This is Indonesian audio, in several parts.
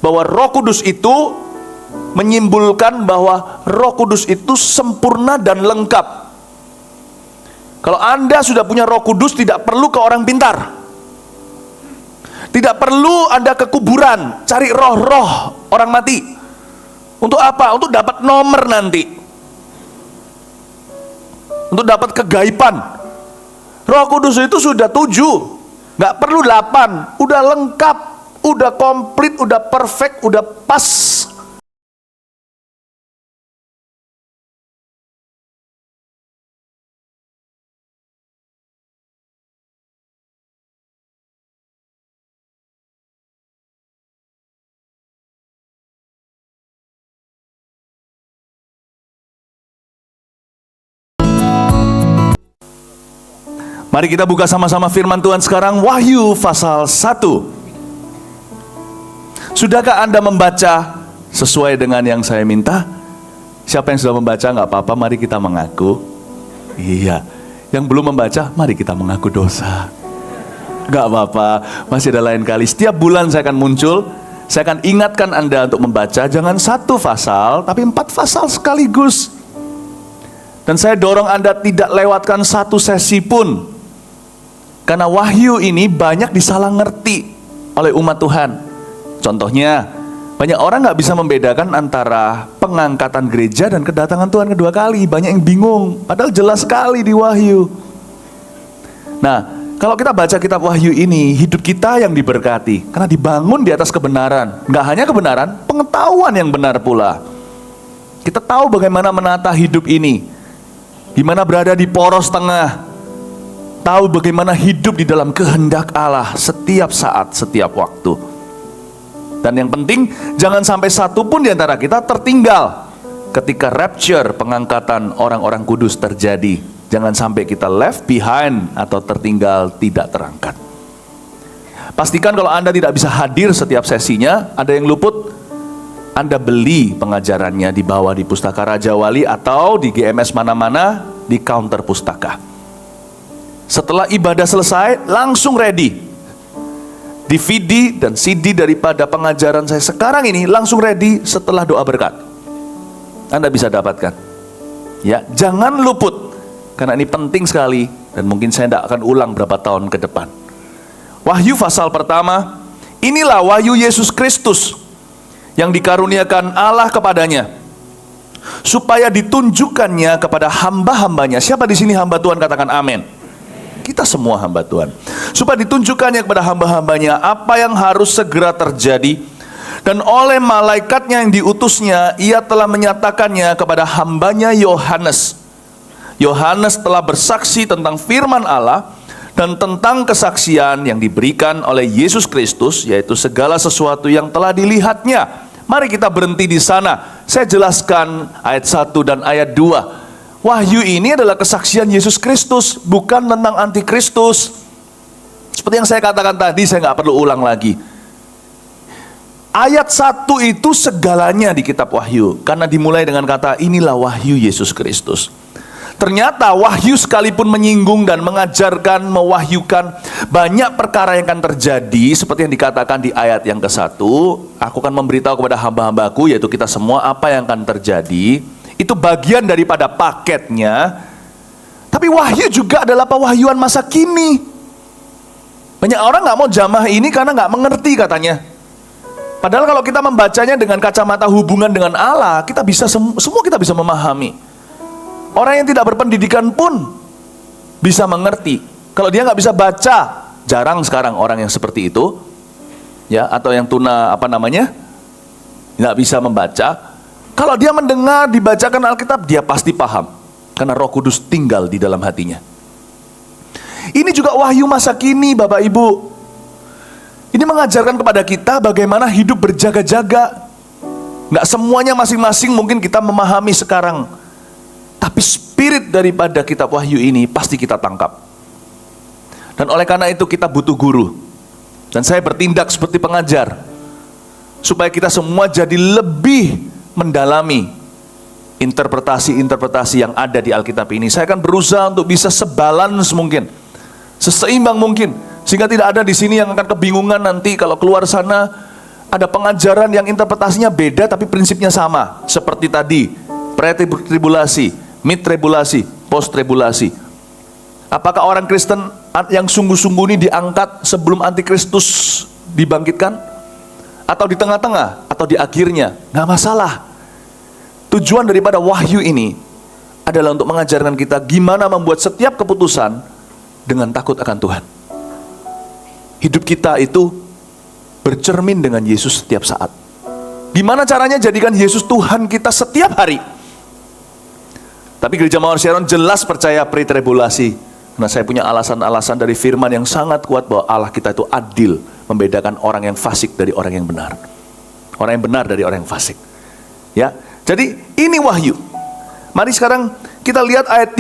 bahwa Roh Kudus itu menyimbolkan bahwa Roh Kudus itu sempurna dan lengkap. Kalau Anda sudah punya Roh Kudus, tidak perlu ke orang pintar, tidak perlu Anda ke kuburan cari roh-roh orang mati. Untuk apa? Untuk dapat nomor nanti, untuk dapat kegaiban. Roh Kudus itu sudah 7, nggak perlu 8, udah lengkap, udah komplit, udah perfect, udah pas. Mari kita buka sama-sama firman Tuhan sekarang, Wahyu pasal 1. Sudahkah Anda membaca sesuai dengan yang saya minta? Siapa yang sudah membaca nggak apa-apa, mari kita mengaku. Iya, yang belum membaca, mari kita mengaku dosa. Nggak apa-apa, masih ada lain kali. Setiap bulan saya akan muncul, saya akan ingatkan Anda untuk membaca, jangan 1 pasal, tapi 4 pasal sekaligus. Dan saya dorong Anda tidak lewatkan 1 sesi pun. Karena wahyu ini banyak disalah ngerti oleh umat Tuhan. Contohnya, banyak orang nggak bisa membedakan antara pengangkatan gereja dan kedatangan Tuhan kedua kali. Banyak yang bingung, padahal jelas sekali di wahyu. Nah, kalau kita baca kitab wahyu ini, hidup kita yang diberkati. Karena dibangun di atas kebenaran. Nggak hanya kebenaran, pengetahuan yang benar pula. Kita tahu bagaimana menata hidup ini. Gimana berada di poros tengah. Tahu bagaimana hidup di dalam kehendak Allah setiap saat, setiap waktu. Dan yang penting, jangan sampai 1 pun di antara kita tertinggal ketika rapture, pengangkatan orang-orang kudus terjadi. Jangan sampai kita left behind atau tertinggal, tidak terangkat. Pastikan kalau Anda tidak bisa hadir setiap sesinya, ada yang luput, Anda beli pengajarannya di bawah di Pustaka Raja Wali atau di GMS mana-mana, di counter pustaka. Setelah ibadah selesai, langsung ready. DVD dan CD daripada pengajaran saya sekarang ini langsung ready setelah doa berkat. Anda bisa dapatkan. Ya, jangan luput. Karena ini penting sekali dan mungkin saya tidak akan ulang berapa tahun ke depan. Wahyu pasal pertama, inilah wahyu Yesus Kristus yang dikaruniakan Allah kepadanya, supaya ditunjukkannya kepada hamba-hambanya. Siapa di sini hamba Tuhan? Katakan amin. Kita semua hamba Tuhan. Supaya ditunjukkannya kepada hamba-hambanya apa yang harus segera terjadi. Dan oleh malaikatnya yang diutusnya, ia telah menyatakannya kepada hambanya Yohanes. Yohanes telah bersaksi tentang firman Allah dan tentang kesaksian yang diberikan oleh Yesus Kristus, yaitu segala sesuatu yang telah dilihatnya. Mari kita berhenti di sana. Saya jelaskan ayat 1 dan ayat 2. Wahyu ini adalah kesaksian Yesus Kristus, bukan tentang antikristus. Seperti yang saya katakan tadi, saya nggak perlu ulang lagi. Ayat 1 itu segalanya di kitab Wahyu, karena dimulai dengan kata inilah wahyu Yesus Kristus. Ternyata wahyu sekalipun menyinggung dan mengajarkan, mewahyukan banyak perkara yang akan terjadi, seperti yang dikatakan di ayat yang ke-1, aku akan memberitahu kepada hamba-hambaku, yaitu kita semua, apa yang akan terjadi. Itu bagian daripada paketnya. Tapi wahyu juga adalah pewahyuan masa kini. Banyak orang nggak mau jamah ini karena nggak mengerti katanya. Padahal kalau kita membacanya dengan kacamata hubungan dengan Allah, kita bisa semua kita bisa memahami. Orang yang tidak berpendidikan pun bisa mengerti. Kalau dia nggak bisa baca, jarang sekarang orang yang seperti itu, ya, atau yang nggak bisa membaca. Kalau dia mendengar dibacakan Alkitab, dia pasti paham. Karena Roh Kudus tinggal di dalam hatinya. Ini juga wahyu masa kini, Bapak Ibu. Ini mengajarkan kepada kita bagaimana hidup berjaga-jaga. Nggak semuanya masing-masing mungkin kita memahami sekarang. Tapi spirit daripada kitab wahyu ini pasti kita tangkap. Dan oleh karena itu kita butuh guru. Dan saya bertindak seperti pengajar. Supaya kita semua jadi lebih mendalami interpretasi-interpretasi yang ada di Alkitab ini. Saya akan berusaha untuk bisa sebalans mungkin, seseimbang mungkin, sehingga tidak ada di sini yang akan kebingungan nanti kalau keluar sana ada pengajaran yang interpretasinya beda tapi prinsipnya sama. Seperti tadi, pre-tribulasi, mid-tribulasi, post-tribulasi. Apakah orang Kristen yang sungguh-sungguh ini diangkat sebelum antikristus dibangkitkan? Atau di tengah-tengah? Atau di akhirnya? Nggak masalah. Tujuan daripada wahyu ini adalah untuk mengajarkan kita gimana membuat setiap keputusan dengan takut akan Tuhan. Hidup kita itu bercermin dengan Yesus setiap saat. Gimana caranya jadikan Yesus Tuhan kita setiap hari? Tapi Gereja Mawar Sharon jelas percaya pre-tribulasi. Karena saya punya alasan-alasan dari firman yang sangat kuat bahwa Allah kita itu adil, membedakan orang yang fasik dari orang yang benar. Orang yang benar dari orang yang fasik. Ya, jadi ini wahyu. Mari sekarang kita lihat ayat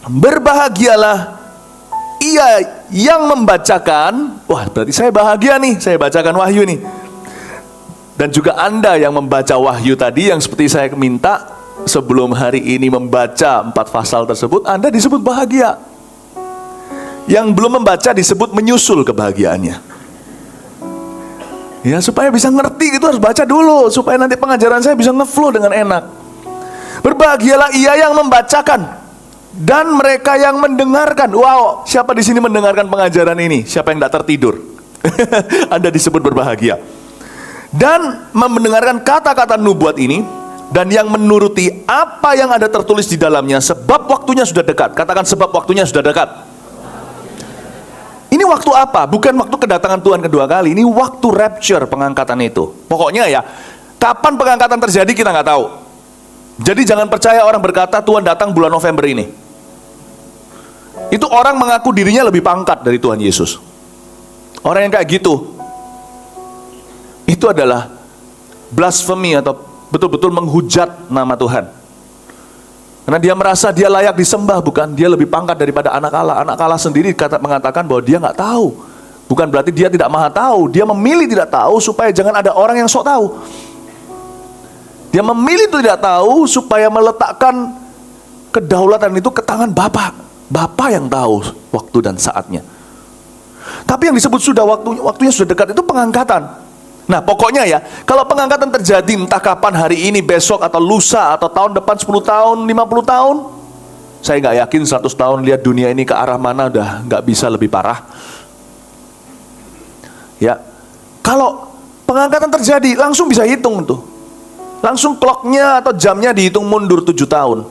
3. Berbahagialah ia yang membacakan. Wah, berarti saya bahagia nih, saya bacakan wahyu nih. Dan juga Anda yang membaca wahyu tadi, yang seperti saya minta sebelum hari ini membaca 4 pasal tersebut, Anda disebut bahagia. Yang belum membaca disebut menyusul kebahagiaannya. Ya, supaya bisa ngerti gitu harus baca dulu, supaya nanti pengajaran saya bisa ngeflow dengan enak. Berbahagialah ia yang membacakan dan mereka yang mendengarkan. Wow, siapa di sini mendengarkan pengajaran ini? Siapa yang tidak tertidur? Anda disebut berbahagia. Dan mendengarkan kata-kata nubuat ini, dan yang menuruti apa yang ada tertulis di dalamnya, sebab waktunya sudah dekat. Katakan, sebab waktunya sudah dekat. Ini waktu apa? Bukan waktu kedatangan Tuhan kedua kali. Ini waktu rapture, pengangkatan itu. Pokoknya ya, kapan pengangkatan terjadi kita nggak tahu. Jadi jangan percaya orang berkata Tuhan datang bulan November ini. Itu orang mengaku dirinya lebih pangkat dari Tuhan Yesus. Orang yang kayak gitu, itu adalah blasfemi atau betul-betul menghujat nama Tuhan. Karena dia merasa dia layak disembah, bukan? Dia lebih pangkat daripada anak Allah. Anak Allah sendiri mengatakan bahwa dia nggak tahu. Bukan berarti dia tidak maha tahu. Dia memilih tidak tahu supaya jangan ada orang yang sok tahu. Dia memilih tidak tahu supaya meletakkan kedaulatan itu ke tangan Bapa. Bapa yang tahu waktu dan saatnya. Tapi yang disebut sudah waktunya sudah dekat itu pengangkatan. Nah pokoknya ya, kalau pengangkatan terjadi entah kapan, hari ini, besok, atau lusa, atau tahun depan 10 tahun, 50 tahun, saya nggak yakin 100 tahun lihat dunia ini ke arah mana udah nggak bisa lebih parah. Ya, kalau pengangkatan terjadi langsung bisa hitung tuh. Langsung clocknya atau jamnya dihitung mundur 7 tahun.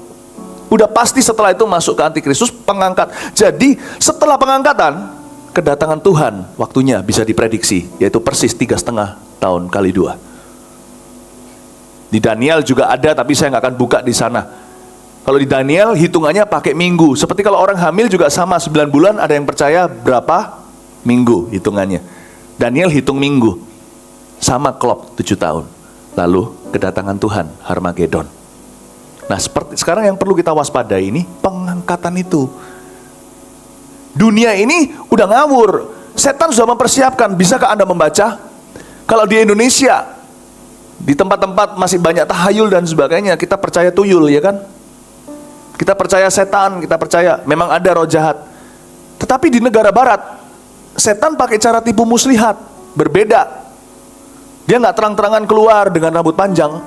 Udah pasti setelah itu masuk ke antikristus, pengangkat. Jadi setelah pengangkatan, kedatangan Tuhan waktunya bisa diprediksi, yaitu persis 3,5 tahun kali 2. Di Daniel juga ada, tapi saya nggak akan buka di sana. Kalau di Daniel hitungannya pakai minggu. Seperti kalau orang hamil juga sama, 9 bulan, ada yang percaya berapa minggu hitungannya. Daniel hitung minggu, sama clock 7 tahun. Lalu kedatangan Tuhan, Harmagedon. Nah seperti sekarang yang perlu kita waspadai ini pengangkatan itu. Dunia ini udah ngawur. Setan sudah mempersiapkan. Bisakah Anda membaca? Kalau di Indonesia, di tempat-tempat masih banyak tahayul dan sebagainya, kita percaya tuyul, ya kan? Kita percaya setan, kita percaya memang ada roh jahat. Tetapi di negara barat, setan pakai cara tipu muslihat, berbeda. Dia nggak terang-terangan keluar dengan rambut panjang.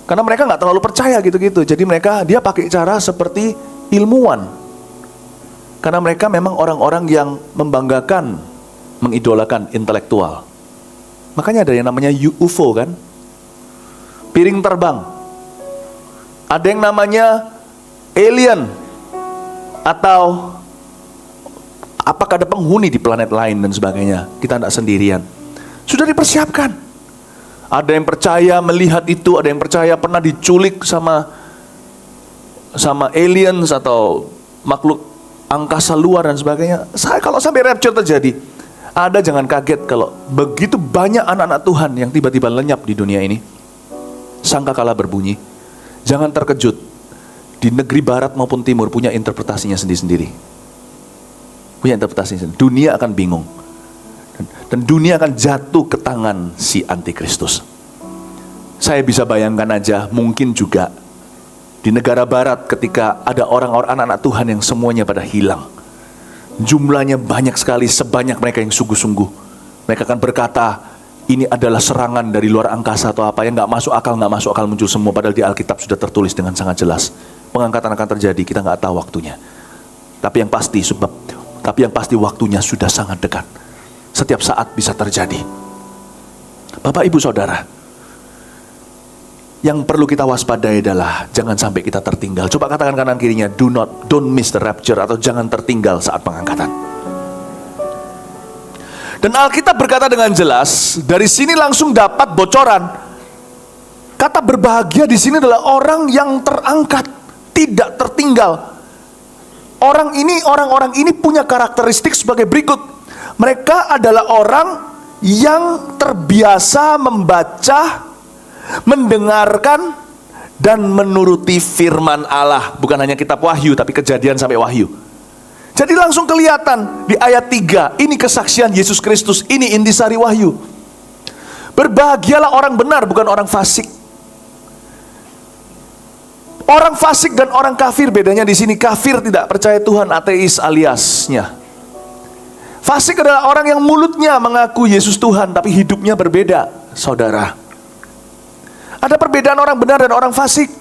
Karena mereka nggak terlalu percaya gitu-gitu. Jadi dia pakai cara seperti ilmuwan. Karena mereka memang orang-orang yang membanggakan, mengidolakan intelektual. Makanya ada yang namanya UFO kan? Piring terbang. Ada yang namanya alien. Atau apakah ada penghuni di planet lain dan sebagainya. Kita tidak sendirian. Sudah dipersiapkan. Ada yang percaya melihat itu, ada yang percaya pernah diculik sama aliens atau makhluk angkasa luar dan sebagainya. Kalau sampai rapture terjadi, Anda jangan kaget kalau begitu banyak anak-anak Tuhan yang tiba-tiba lenyap di dunia ini. Sangkakala berbunyi. Jangan terkejut. Di negeri barat maupun timur punya interpretasinya sendiri-sendiri. Punya interpretasinya sendiri. Dunia akan bingung. Dan dunia akan jatuh ke tangan si antikristus. Saya bisa bayangkan aja, mungkin juga di negara barat ketika ada orang-orang anak-anak Tuhan yang semuanya pada hilang. Jumlahnya banyak sekali, sebanyak mereka yang sungguh-sungguh Mereka akan berkata, ini adalah serangan dari luar angkasa atau apa yang nggak masuk akal muncul semua. Padahal di Alkitab sudah tertulis dengan sangat jelas. Pengangkatan akan terjadi, kita nggak tahu waktunya. Tapi yang pasti waktunya sudah sangat dekat. Setiap saat bisa terjadi. Bapak, Ibu, Saudara, yang perlu kita waspadai adalah jangan sampai kita tertinggal. Coba katakan kanan kirinya, don't miss the rapture, atau jangan tertinggal saat pengangkatan. Dan Alkitab berkata dengan jelas, dari sini langsung dapat bocoran. Kata berbahagia di sini adalah orang yang terangkat, tidak tertinggal. Orang-orang ini punya karakteristik sebagai berikut. Mereka adalah orang yang terbiasa membaca, mendengarkan, dan menuruti firman Allah. Bukan hanya kitab Wahyu, tapi Kejadian sampai Wahyu. Jadi langsung kelihatan di ayat 3, ini kesaksian Yesus Kristus, ini intisari Wahyu. Berbahagialah orang benar, bukan orang fasik. Orang fasik dan orang kafir bedanya di sini. Kafir tidak percaya Tuhan, ateis aliasnya. Fasik adalah orang yang mulutnya mengaku Yesus Tuhan, tapi hidupnya berbeda, saudara. Ada perbedaan orang benar dan orang fasik.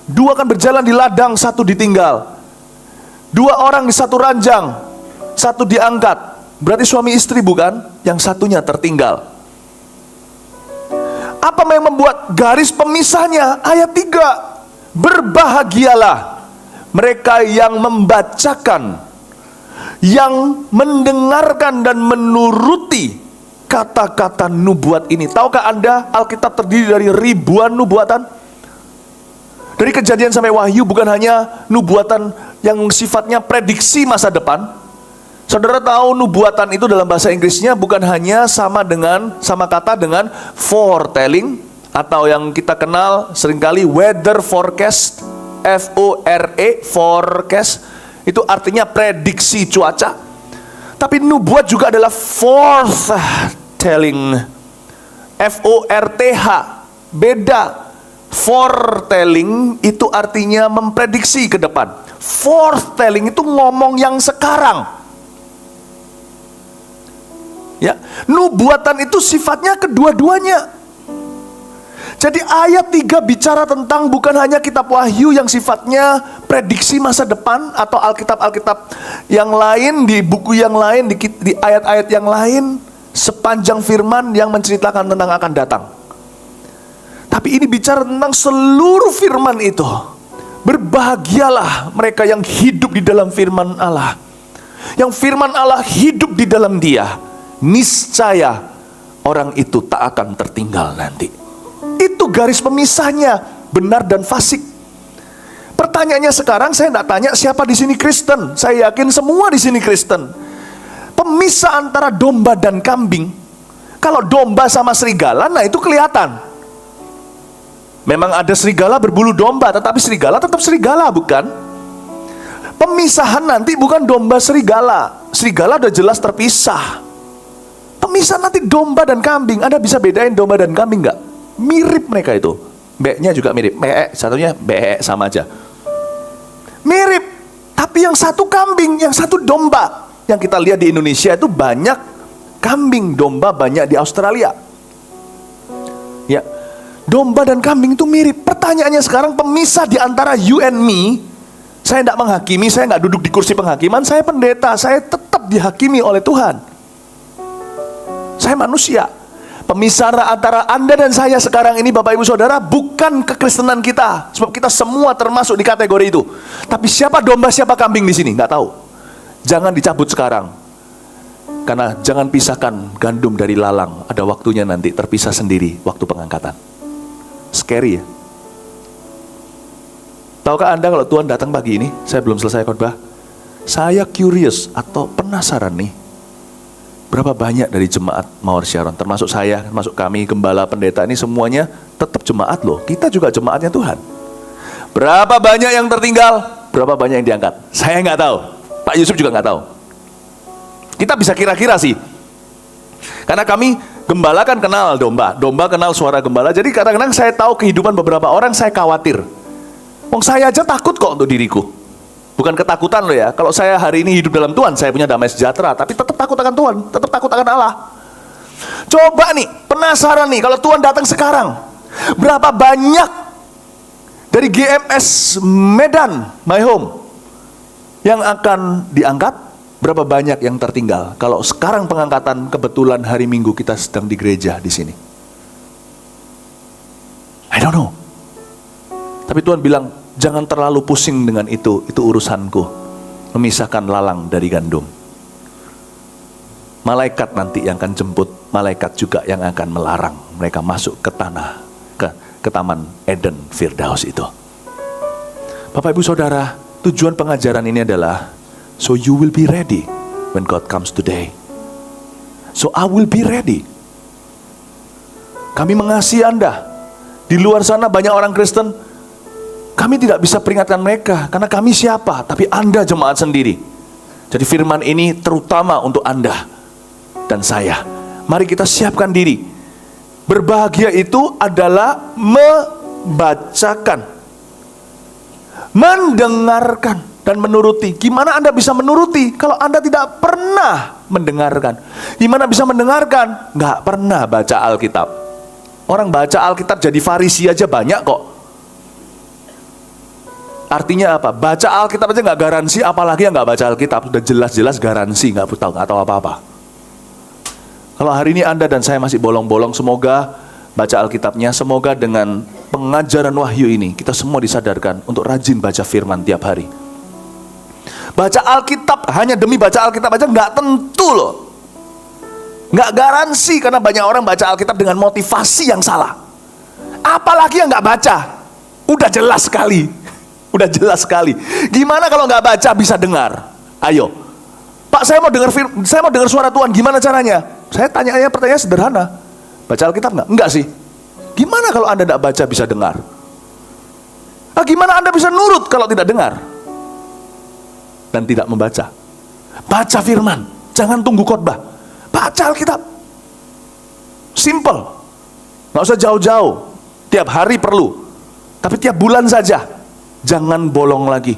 Dua akan berjalan di ladang, satu ditinggal. Dua orang di satu ranjang, satu diangkat. Berarti suami istri bukan? Yang satunya tertinggal. Apa yang membuat garis pemisahnya? Ayat 3. Berbahagialah mereka yang membacakan, yang mendengarkan dan menuruti kata-kata nubuat ini. Tahukah Anda, Alkitab terdiri dari ribuan nubuatan? Dari Kejadian sampai Wahyu bukan hanya nubuatan yang sifatnya prediksi masa depan. Saudara tahu nubuatan itu dalam bahasa Inggrisnya bukan hanya sama kata dengan foretelling, atau yang kita kenal seringkali weather forecast, forecast, itu artinya prediksi cuaca. Tapi nubuat juga adalah foretelling, forth, beda. Foretelling itu artinya memprediksi ke depan. Foretelling itu ngomong yang sekarang. Ya, nubuatan itu sifatnya kedua-duanya. Jadi ayat 3 bicara tentang bukan hanya kitab Wahyu yang sifatnya prediksi masa depan, atau Alkitab yang lain, di buku yang lain, di ayat-ayat yang lain, sepanjang firman yang menceritakan tentang akan datang. Tapi ini bicara tentang seluruh firman itu. Berbahagialah mereka yang hidup di dalam firman Allah. Yang firman Allah hidup di dalam dia. Niscaya orang itu tak akan tertinggal nanti. Itu garis pemisahnya, benar dan fasik. Pertanyaannya sekarang, saya tidak tanya siapa di sini Kristen. Saya yakin semua di sini Kristen. Pemisah antara domba dan kambing. Kalau domba sama serigala, nah itu kelihatan. Memang ada serigala berbulu domba, tetapi serigala tetap serigala, bukan? Pemisahan nanti bukan domba serigala. Serigala udah jelas terpisah. Pemisahan nanti domba dan kambing. Anda bisa bedain domba dan kambing nggak? Mirip mereka itu. Be-nya juga mirip. Satunya be sama aja. Mirip. Tapi yang satu kambing, yang satu domba. Yang kita lihat di Indonesia itu banyak kambing, domba banyak di Australia. Ya. Domba dan kambing itu mirip. Pertanyaannya sekarang, pemisah di antara you and me. Saya tidak menghakimi, saya nggak duduk di kursi penghakiman. Saya pendeta, saya tetap dihakimi oleh Tuhan. Saya manusia. Pemisah antara Anda dan saya sekarang ini, Bapak Ibu Saudara, bukan kekristenan kita. Sebab kita semua termasuk di kategori itu. Tapi siapa domba, siapa kambing di sini? Nggak tahu. Jangan dicabut sekarang. Karena jangan pisahkan gandum dari lalang. Ada waktunya nanti terpisah sendiri waktu pengangkatan. Scary ya. Tahukah Anda kalau Tuhan datang pagi ini, saya belum selesai khotbah, saya curious atau penasaran nih, berapa banyak dari jemaat Mawar Sharon, termasuk saya, termasuk kami, gembala, pendeta, ini semuanya tetap jemaat loh. Kita juga jemaatnya Tuhan. Berapa banyak yang tertinggal, berapa banyak yang diangkat? Saya nggak tahu. Pak Yusuf juga nggak tahu. Kita bisa kira-kira sih. Karena kami gembala kan kenal domba, domba kenal suara gembala. Jadi kadang-kadang saya tahu kehidupan beberapa orang, saya khawatir. Wong saya aja takut kok untuk diriku. Bukan ketakutan loh ya. Kalau saya hari ini hidup dalam Tuhan, saya punya damai sejahtera, tapi tetap takut akan Tuhan, tetap takut akan Allah. Coba nih, penasaran nih, kalau Tuhan datang sekarang, berapa banyak dari GMS Medan, My Home, yang akan diangkat? Berapa banyak yang tertinggal? Kalau sekarang pengangkatan kebetulan hari Minggu kita sedang di gereja di sini. I don't know. Tapi Tuhan bilang, jangan terlalu pusing dengan itu urusanku. Memisahkan lalang dari gandum. Malaikat nanti yang akan jemput, malaikat juga yang akan melarang mereka masuk ke tanah, ke taman Eden Firdaus itu. Bapak Ibu Saudara, tujuan pengajaran ini adalah so you will be ready when God comes today. So I will be ready. Kami mengasihi Anda. Di luar sana banyak orang Kristen, kami tidak bisa peringatkan mereka karena kami siapa, tapi Anda jemaat sendiri. Jadi firman ini terutama untuk Anda dan saya. Mari kita siapkan diri. Berbahagia itu adalah membacakan, mendengarkan, dan menuruti. Gimana Anda bisa menuruti kalau Anda tidak pernah mendengarkan? Gimana bisa mendengarkan? Nggak pernah baca Alkitab. Orang baca Alkitab jadi Farisi aja banyak kok. Artinya apa? Baca Alkitab aja nggak garansi, apalagi yang nggak baca Alkitab. Sudah jelas-jelas garansi, nggak tahu apa-apa. Kalau hari ini Anda dan saya masih bolong-bolong, semoga baca Alkitabnya, semoga dengan pengajaran wahyu ini kita semua disadarkan untuk rajin baca firman tiap hari. Baca Alkitab hanya demi baca Alkitab aja nggak tentu loh. Nggak garansi, karena banyak orang baca Alkitab dengan motivasi yang salah. Apalagi yang nggak baca, udah jelas sekali. Udah jelas sekali. Gimana kalau nggak baca bisa dengar? Ayo, Pak, saya mau dengar suara Tuhan. Gimana caranya? Saya tanya pertanyaan sederhana. Baca Alkitab nggak? Enggak sih. Gimana kalau Anda tidak baca bisa dengar? Gimana Anda bisa nurut kalau tidak dengar dan tidak membaca? Baca firman. Jangan tunggu khotbah. Baca Alkitab. Simple. Nggak usah jauh-jauh. Tiap hari perlu. Tapi tiap bulan saja. Jangan bolong lagi.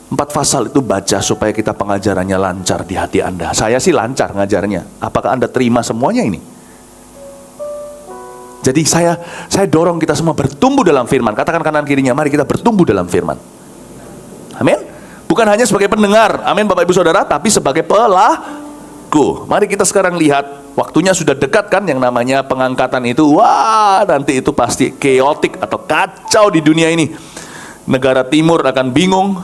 4 pasal itu baca supaya kita pengajarannya lancar di hati Anda. Saya sih lancar ngajarnya. Apakah Anda terima semuanya ini? Jadi saya dorong kita semua bertumbuh dalam firman. Katakan kanan kirinya, mari kita bertumbuh dalam firman. Amin. Bukan hanya sebagai pendengar, amin Bapak Ibu Saudara, tapi sebagai pelaku. Mari kita sekarang lihat, waktunya sudah dekat kan yang namanya pengangkatan itu. Wah, nanti itu pasti chaotic atau kacau di dunia ini. Negara timur akan bingung,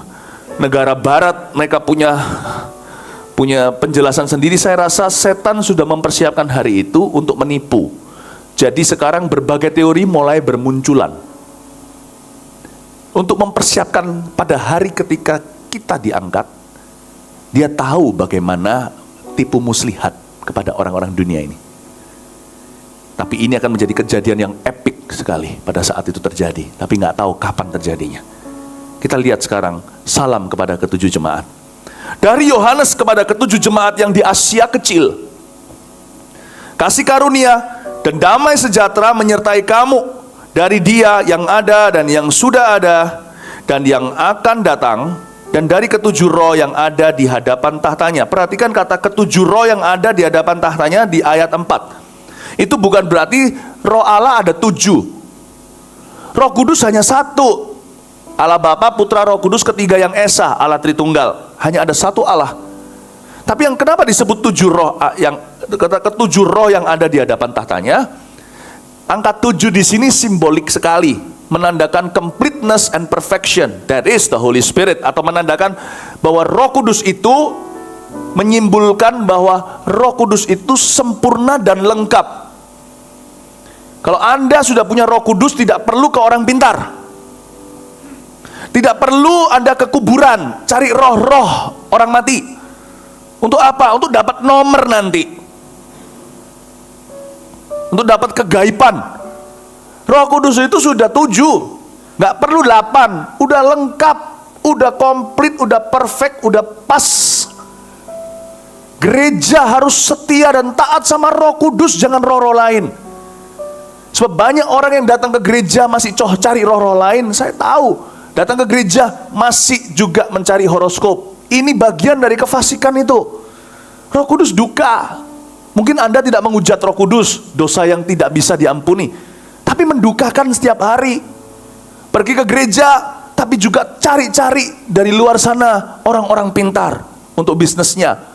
negara barat mereka punya penjelasan sendiri. Saya rasa setan sudah mempersiapkan hari itu untuk menipu. Jadi sekarang berbagai teori mulai bermunculan untuk mempersiapkan pada hari ketika kita diangkat. Dia tahu bagaimana tipu muslihat kepada orang-orang dunia ini. Tapi ini akan menjadi kejadian yang epik sekali pada saat itu terjadi. Tapi nggak tahu kapan terjadinya. Kita lihat sekarang salam kepada ketujuh jemaat. Dari Yohanes kepada ketujuh jemaat yang di Asia kecil. Kasih karunia dan damai sejahtera menyertai kamu dari Dia yang ada dan yang sudah ada dan yang akan datang, dan dari ketujuh roh yang ada di hadapan tahtanya. Perhatikan kata ketujuh roh yang ada di hadapan tahtanya di ayat 4. Itu bukan berarti roh Allah ada 7. Roh Kudus hanya 1. Allah Bapa, Putra, Roh Kudus, ketiga yang Esa, Allah Tritunggal. Hanya ada 1 Allah. Tapi yang kenapa disebut 7 roh, yang kata ketujuh roh yang ada di hadapan tahtanya? Angka 7 di sini simbolik sekali, menandakan completeness and perfection. That is the Holy Spirit, atau menandakan bahwa Roh Kudus itu menyimpulkan bahwa Roh Kudus itu sempurna dan lengkap. Kalau Anda sudah punya Roh Kudus, tidak perlu ke orang pintar. Tidak perlu Anda ke kuburan cari roh-roh orang mati. Untuk apa? Untuk dapat nomor nanti. Untuk dapat kegaiban. Roh Kudus itu sudah 7, nggak perlu 8, udah lengkap, udah komplit, udah perfect, udah pas. Gereja harus setia dan taat sama Roh Kudus, jangan roh-roh lain. Sebab banyak orang yang datang ke gereja masih cari roh-roh lain. Saya tahu, datang ke gereja masih juga mencari horoskop. Ini bagian dari kefasikan itu. Roh Kudus duka. Mungkin Anda tidak menghujat Roh Kudus, dosa yang tidak bisa diampuni, tapi mendukakan setiap hari. Pergi ke gereja, tapi juga cari-cari dari luar sana orang-orang pintar untuk bisnisnya.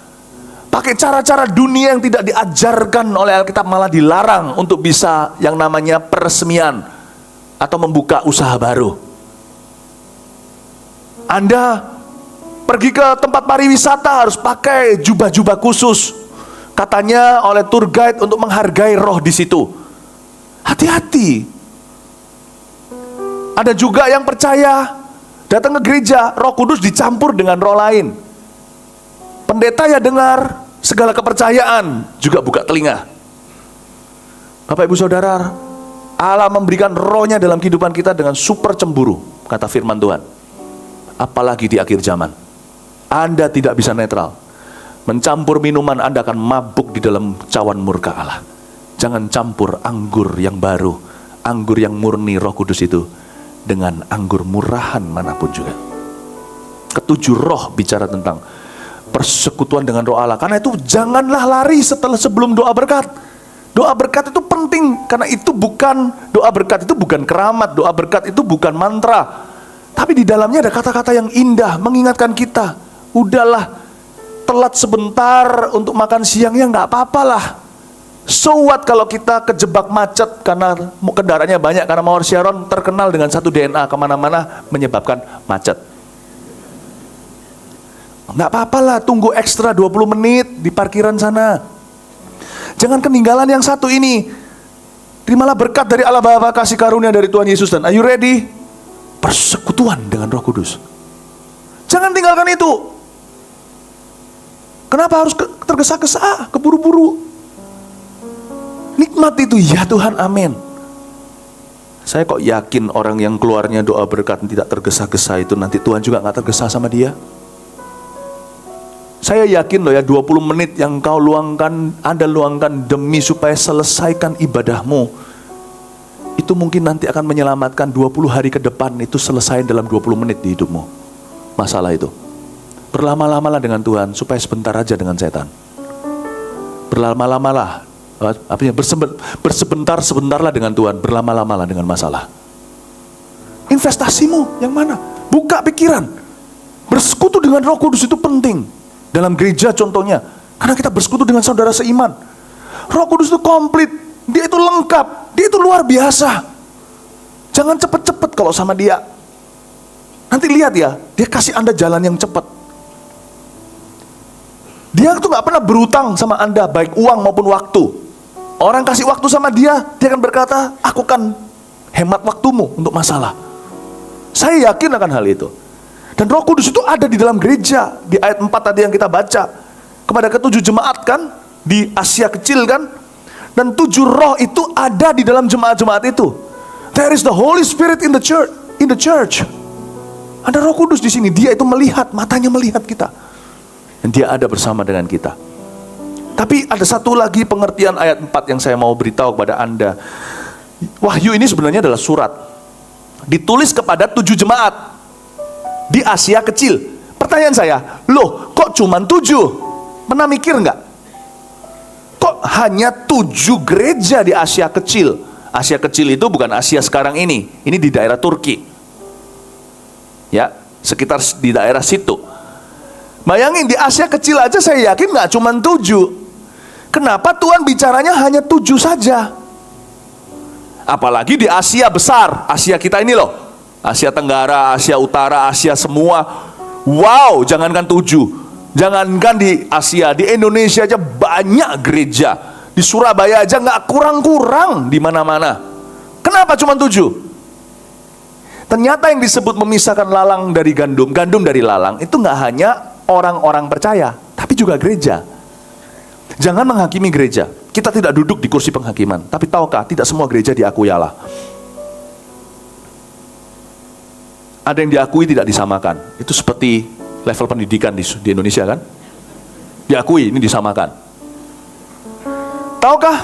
Pakai cara-cara dunia yang tidak diajarkan oleh Alkitab, malah dilarang untuk bisa yang namanya peresmian atau membuka usaha baru. Anda pergi ke tempat pariwisata harus pakai jubah-jubah khusus, katanya oleh tour guide, untuk menghargai roh di situ. Hati-hati. Ada juga yang percaya datang ke gereja, Roh Kudus dicampur dengan roh lain. Pendeta ya dengar, segala kepercayaan juga buka telinga. Bapak Ibu Saudara, Allah memberikan rohnya dalam kehidupan kita dengan super cemburu, kata firman Tuhan. Apalagi di akhir zaman, Anda tidak bisa netral. Mencampur minuman, Anda akan mabuk di dalam cawan murka Allah. Jangan campur anggur yang baru, anggur yang murni Roh Kudus itu, dengan anggur murahan manapun juga. Ketujuh roh bicara tentang persekutuan dengan roh Allah. Karena itu janganlah lari sebelum doa berkat. Doa berkat itu penting, karena itu bukan, doa berkat itu bukan keramat, doa berkat itu bukan mantra, tapi di dalamnya ada kata-kata yang indah mengingatkan kita, udahlah, telat sebentar untuk makan siangnya nggak apa-apalah. So what kalau kita kejebak macet karena kendaraannya banyak, karena Mawar Sharon terkenal dengan satu DNA, kemana-mana menyebabkan macet. Nggak apa-apalah, tunggu ekstra 20 menit di parkiran sana. Jangan ketinggalan yang satu ini. Terimalah berkat dari Allah Bapa, kasih karunia dari Tuhan Yesus, dan are you ready? Persekutuan dengan Roh Kudus. Jangan tinggalkan itu. Kenapa harus tergesa-gesa, keburu-buru? Nikmat itu, ya Tuhan, amin. Saya kok yakin orang yang keluarnya doa berkat tidak tergesa-gesa itu, nanti Tuhan juga gak tergesa sama dia. Saya yakin loh ya, 20 menit yang kau luangkan, Anda luangkan demi supaya selesaikan ibadahmu, itu mungkin nanti akan menyelamatkan 20 hari ke depan, itu selesai dalam 20 menit di hidupmu. Masalah itu. Berlama-lamalah dengan Tuhan, supaya sebentar aja dengan setan. Berlama-lamalah. Artinya bersebentar-sebentarlah dengan Tuhan, berlama-lamalah dengan masalah. Investasimu yang mana? Buka pikiran. Bersekutu dengan Roh Kudus itu penting. Dalam gereja contohnya, karena kita bersekutu dengan saudara seiman. Roh Kudus itu komplit, dia itu lengkap, dia itu luar biasa. Jangan cepet-cepet kalau sama dia. Nanti lihat ya, dia kasih Anda jalan yang cepat. Dia tuh gak pernah berutang sama Anda, baik uang maupun waktu. Orang kasih waktu sama dia akan berkata, aku kan hemat waktumu untuk masalah. Saya yakin akan hal itu. Dan Roh Kudus itu ada di dalam gereja. Di ayat 4 tadi yang kita baca, kepada ketujuh jemaat kan, di Asia Kecil kan. Dan 7 roh itu ada di dalam jemaat-jemaat itu. There is the Holy Spirit in the church. Ada Roh Kudus di sini. Dia itu melihat, matanya melihat kita. Dan dia ada bersama dengan kita. Tapi ada satu lagi pengertian ayat 4 yang saya mau beritahu kepada Anda. Wahyu ini sebenarnya adalah surat, ditulis kepada 7 jemaat di Asia Kecil. Pertanyaan saya, loh kok cuma 7? Pernah mikir nggak? Kok hanya 7 gereja di Asia Kecil? Asia Kecil itu bukan Asia sekarang ini di daerah Turki. Ya, sekitar di daerah situ. Bayangin, di Asia Kecil aja saya yakin nggak cuma 7. Kenapa Tuhan bicaranya hanya 7 saja? Apalagi di Asia besar, Asia kita ini loh, Asia Tenggara, Asia Utara, Asia semua. Wow, jangankan 7, jangankan di Asia, di Indonesia aja banyak gereja. Di Surabaya aja nggak kurang-kurang di mana-mana. Kenapa cuma 7? Ternyata yang disebut memisahkan lalang dari gandum, gandum dari lalang, itu nggak hanya orang-orang percaya, tapi juga gereja. Jangan menghakimi gereja. Kita tidak duduk di kursi penghakiman. Tapi tahukah, tidak semua gereja diakui Allah. Ada yang diakui, tidak disamakan. Itu seperti level pendidikan di Indonesia kan. Diakui, ini disamakan. Tahukah,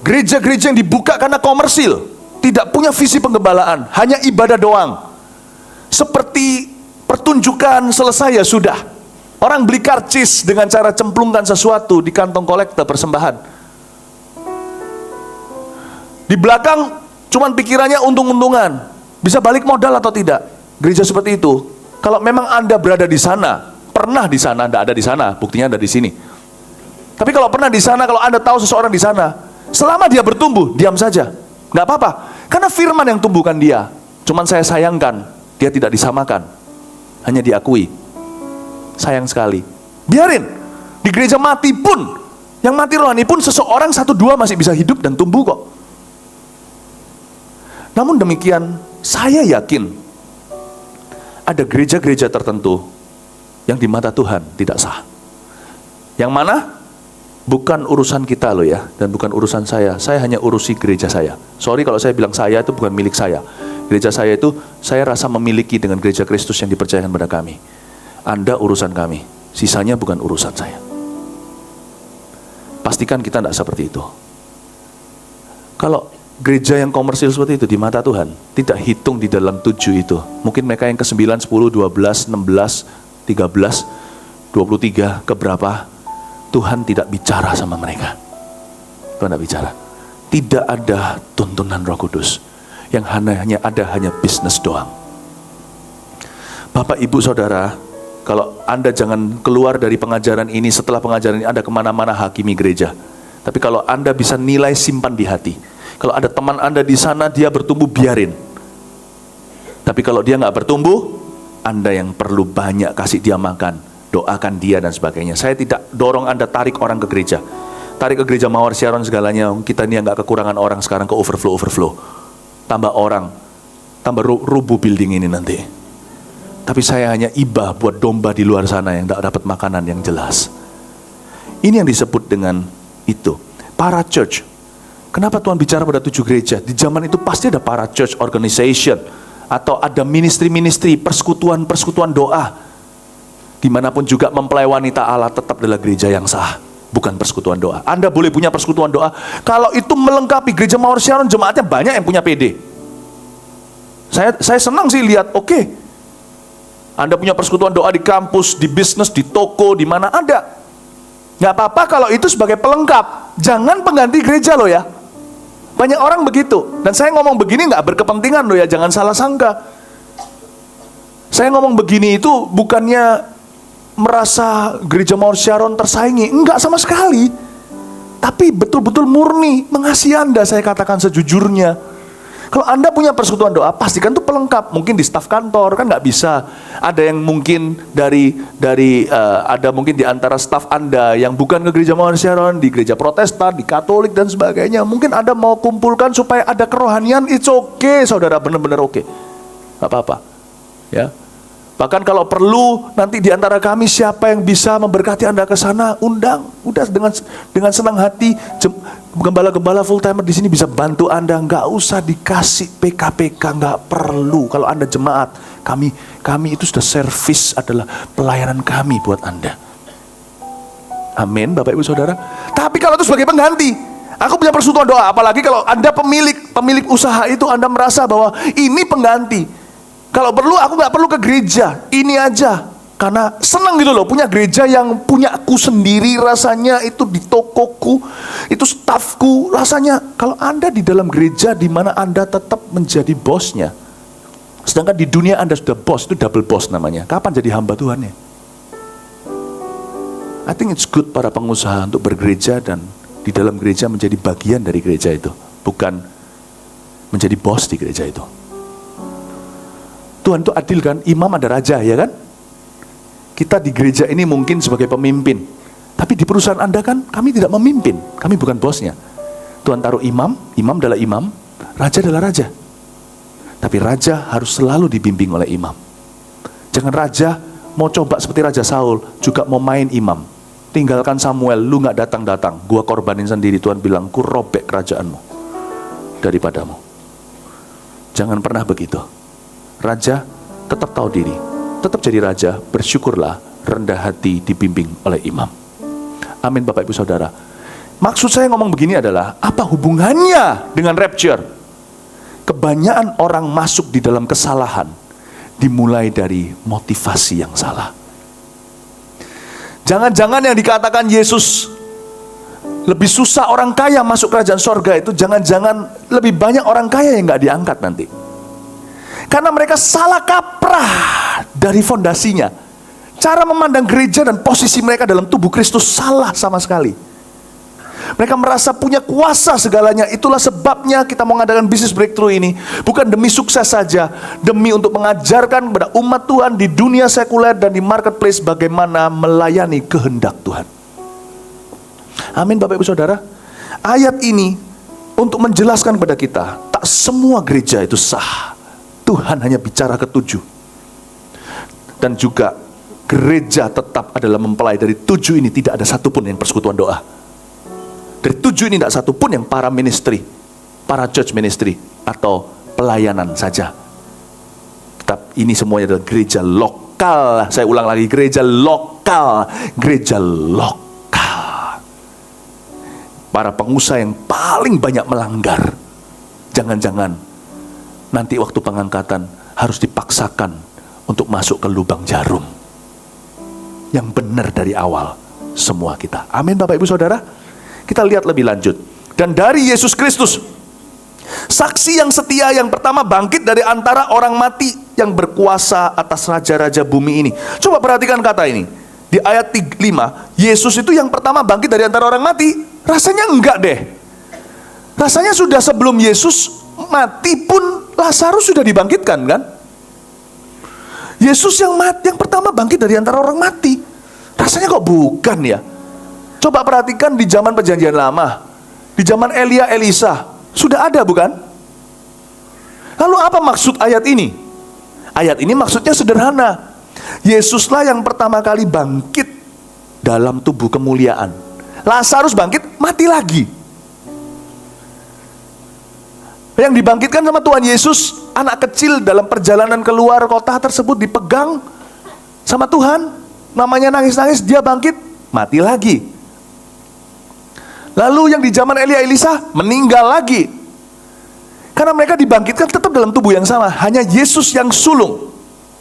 gereja-gereja yang dibuka karena komersil, tidak punya visi penggembalaan, hanya ibadah doang. Seperti pertunjukan selesai ya sudah. Orang beli karcis dengan cara cemplungkan sesuatu di kantong kolektor persembahan. Di belakang cuman pikirannya untung-untungan, bisa balik modal atau tidak. Gereja seperti itu. Kalau memang Anda berada di sana, pernah di sana, Anda ada di sana, buktinya ada di sini. Tapi kalau pernah di sana, kalau Anda tahu seseorang di sana, selama dia bertumbuh, diam saja, nggak apa-apa. Karena firman yang tumbuhkan dia. Cuman saya sayangkan, dia tidak disamakan, hanya diakui. Sayang sekali. Biarin. Di gereja mati pun, yang mati rohani pun seseorang 1-2 masih bisa hidup dan tumbuh kok. Namun demikian, saya yakin ada gereja-gereja tertentu yang di mata Tuhan tidak sah. Yang mana? Bukan urusan kita loh ya, dan bukan urusan saya. Saya hanya urusi gereja saya. Sorry kalau saya bilang saya itu bukan milik saya. Gereja saya itu saya rasa memiliki dengan gereja Kristus yang dipercayakan pada kami. Anda urusan kami, sisanya bukan urusan saya. Pastikan kita tidak seperti itu. Kalau gereja yang komersil seperti itu di mata Tuhan, tidak hitung di dalam 7 itu. Mungkin mereka yang ke-9, 10, 12, 16, 13, 23, keberapa, Tuhan tidak bicara sama mereka. Tuhan tidak bicara. Tidak ada tuntunan Roh Kudus. Yang hanya bisnis doang. Bapak, Ibu, Saudara, kalau Anda jangan keluar dari pengajaran ini, setelah pengajaran ini Anda kemana-mana hakimi gereja. Tapi kalau Anda bisa nilai, simpan di hati. Kalau ada teman Anda di sana, dia bertumbuh, biarin. Tapi kalau dia nggak bertumbuh, Anda yang perlu banyak kasih dia makan, doakan dia dan sebagainya. Saya tidak dorong Anda tarik orang ke gereja. Tarik ke gereja Mawar Sharon segalanya. Kita ini nggak kekurangan orang sekarang, ke overflow. Tambah orang, tambah rubuh building ini nanti. Tapi saya hanya ibah buat domba di luar sana yang tidak dapat makanan yang jelas. Ini yang disebut dengan itu. Para church. Kenapa Tuhan bicara pada 7 gereja? Di zaman itu pasti ada para church organization. Atau ada ministry-ministry, persekutuan doa. Dimanapun juga mempelai wanita Allah tetap adalah gereja yang sah. Bukan persekutuan doa. Anda boleh punya persekutuan doa. Kalau itu melengkapi gereja Mawar Sharon, jemaatnya banyak yang punya PD. Saya senang sih lihat, oke. Anda punya persekutuan doa di kampus, di bisnis, di toko, di mana ada. Nggak apa-apa kalau itu sebagai pelengkap. Jangan pengganti gereja loh ya. Banyak orang begitu. Dan saya ngomong begini nggak berkepentingan loh ya, jangan salah sangka. Saya ngomong begini itu bukannya merasa gereja Mawar Sharon tersaingi. Enggak sama sekali. Tapi betul-betul murni mengasihi Anda, saya katakan sejujurnya. Kalau Anda punya persekutuan doa, pastikan itu pelengkap. Mungkin di staf kantor kan nggak bisa. Ada yang mungkin ada mungkin di antara staf Anda yang bukan ke gereja Mawar Sharon, di gereja Protestan, di Katolik dan sebagainya. Mungkin Anda mau kumpulkan supaya ada kerohanian, it's okay, saudara, benar-benar oke. Nggak apa-apa, ya. Bahkan kalau perlu nanti di antara kami siapa yang bisa memberkati Anda ke sana, undang. Udah dengan senang hati, gembala-gembala full timer di sini bisa bantu Anda. Nggak usah dikasih PK-PK, nggak perlu. Kalau Anda jemaat, kami itu sudah servis, adalah pelayanan kami buat Anda. Amin, Bapak Ibu Saudara. Tapi kalau itu sebagai pengganti, aku punya persekutuan doa. Apalagi kalau Anda pemilik usaha itu, Anda merasa bahwa ini pengganti. Kalau perlu aku nggak perlu ke gereja, ini aja. Karena senang gitu loh, punya gereja yang punya aku sendiri rasanya, itu di tokoku, itu stafku rasanya. Kalau Anda di dalam gereja di mana Anda tetap menjadi bosnya, sedangkan di dunia Anda sudah bos, itu double boss namanya. Kapan jadi hamba Tuhan ya? I think it's good para pengusaha untuk bergereja dan di dalam gereja menjadi bagian dari gereja itu, bukan menjadi bos di gereja itu. Tuhan itu adil kan, imam ada raja ya kan. Kita di gereja ini mungkin sebagai pemimpin, tapi di perusahaan Anda kan kami tidak memimpin, kami bukan bosnya. Tuhan taruh imam adalah imam, raja adalah raja. Tapi raja harus selalu dibimbing oleh imam. Jangan raja mau coba seperti Raja Saul, juga mau main imam. Tinggalkan Samuel, lu gak datang-datang, gua korbanin sendiri. Tuhan bilang, ku robek kerajaanmu daripadamu. Jangan pernah begitu. Raja tetap tahu diri, tetap jadi raja, bersyukurlah, rendah hati, dibimbing oleh imam. Amin Bapak Ibu Saudara. Maksud saya ngomong begini adalah, apa hubungannya dengan rapture? Kebanyakan orang masuk di dalam kesalahan, dimulai dari motivasi yang salah. Jangan-jangan yang dikatakan Yesus lebih susah orang kaya masuk kerajaan sorga itu, jangan-jangan lebih banyak orang kaya yang gak diangkat nanti. Karena mereka salah kaprah dari fondasinya. Cara memandang gereja dan posisi mereka dalam tubuh Kristus salah sama sekali. Mereka merasa punya kuasa segalanya. Itulah sebabnya kita mau mengadakan bisnis breakthrough ini. Bukan demi sukses saja, demi untuk mengajarkan kepada umat Tuhan di dunia sekuler dan di marketplace bagaimana melayani kehendak Tuhan. Amin Bapak Ibu Saudara. Ayat ini untuk menjelaskan kepada kita, tak semua gereja itu sah. Tuhan hanya bicara ke-7. Dan juga gereja tetap adalah mempelai dari 7 ini. Tidak ada satupun yang persekutuan doa. Dari 7 ini tidak satu pun yang para ministry, para church ministry atau pelayanan saja. Tetap ini semuanya adalah gereja lokal. Saya ulang lagi, gereja lokal. Gereja lokal. Para pengusaha yang paling banyak melanggar. Jangan-jangan nanti waktu pengangkatan harus dipaksakan untuk masuk ke lubang jarum. Yang benar dari awal semua kita. Amin Bapak Ibu Saudara. Kita lihat lebih lanjut. Dan dari Yesus Kristus, saksi yang setia yang pertama bangkit dari antara orang mati yang berkuasa atas raja-raja bumi ini. Coba perhatikan kata ini. Di ayat 5, Yesus itu yang pertama bangkit dari antara orang mati. Rasanya enggak deh. Rasanya sudah sebelum Yesus mati pun Lazarus sudah dibangkitkan kan? Yesus yang pertama bangkit dari antara orang mati. Rasanya kok bukan ya? Coba perhatikan di zaman perjanjian lama, di zaman Elia, Elisa, sudah ada bukan? Lalu apa maksud ayat ini? Ayat ini maksudnya sederhana. Yesuslah yang pertama kali bangkit dalam tubuh kemuliaan. Lazarus bangkit, mati lagi. Yang dibangkitkan sama Tuhan Yesus, anak kecil dalam perjalanan keluar kota tersebut dipegang sama Tuhan. Namanya nangis-nangis, dia bangkit, mati lagi. Lalu yang di zaman Elia Elisa meninggal lagi. Karena mereka dibangkitkan tetap dalam tubuh yang sama. Hanya Yesus yang sulung.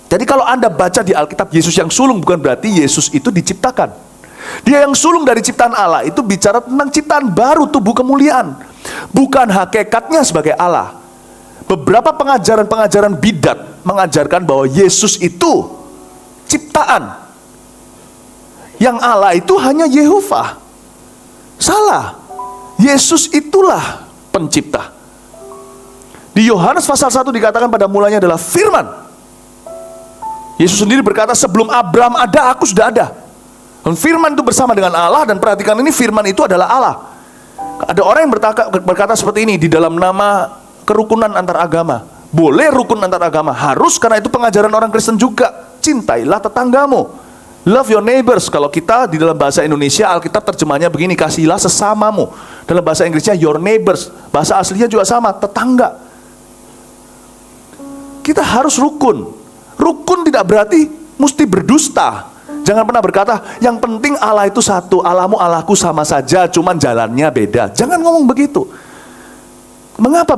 Jadi kalau Anda baca di Alkitab Yesus yang sulung, bukan berarti Yesus itu diciptakan. Dia yang sulung dari ciptaan Allah itu bicara tentang ciptaan baru, tubuh kemuliaan. Bukan hakikatnya sebagai Allah. Beberapa pengajaran-pengajaran bidat mengajarkan bahwa Yesus itu ciptaan. Yang Allah itu hanya Yehova. Salah. Yesus itulah pencipta. Di Yohanes pasal 1 dikatakan pada mulanya adalah firman. Yesus sendiri berkata, sebelum Abraham ada, aku sudah ada. Dan firman itu bersama dengan Allah. Dan perhatikan ini, firman itu adalah Allah. Ada orang yang berkata seperti ini, di dalam nama kerukunan antar agama. Boleh rukun antar agama, harus, karena itu pengajaran orang Kristen juga. Cintailah tetanggamu. Love your neighbors. Kalau kita di dalam bahasa Indonesia, Alkitab terjemahnya begini, kasihilah sesamamu. Dalam bahasa Inggrisnya your neighbors. Bahasa aslinya juga sama, tetangga. Kita harus rukun. Rukun tidak berarti mesti berdusta. Jangan pernah berkata, yang penting Allah itu satu, Allahmu Allahku sama saja, cuman jalannya beda. Jangan ngomong begitu. Mengapa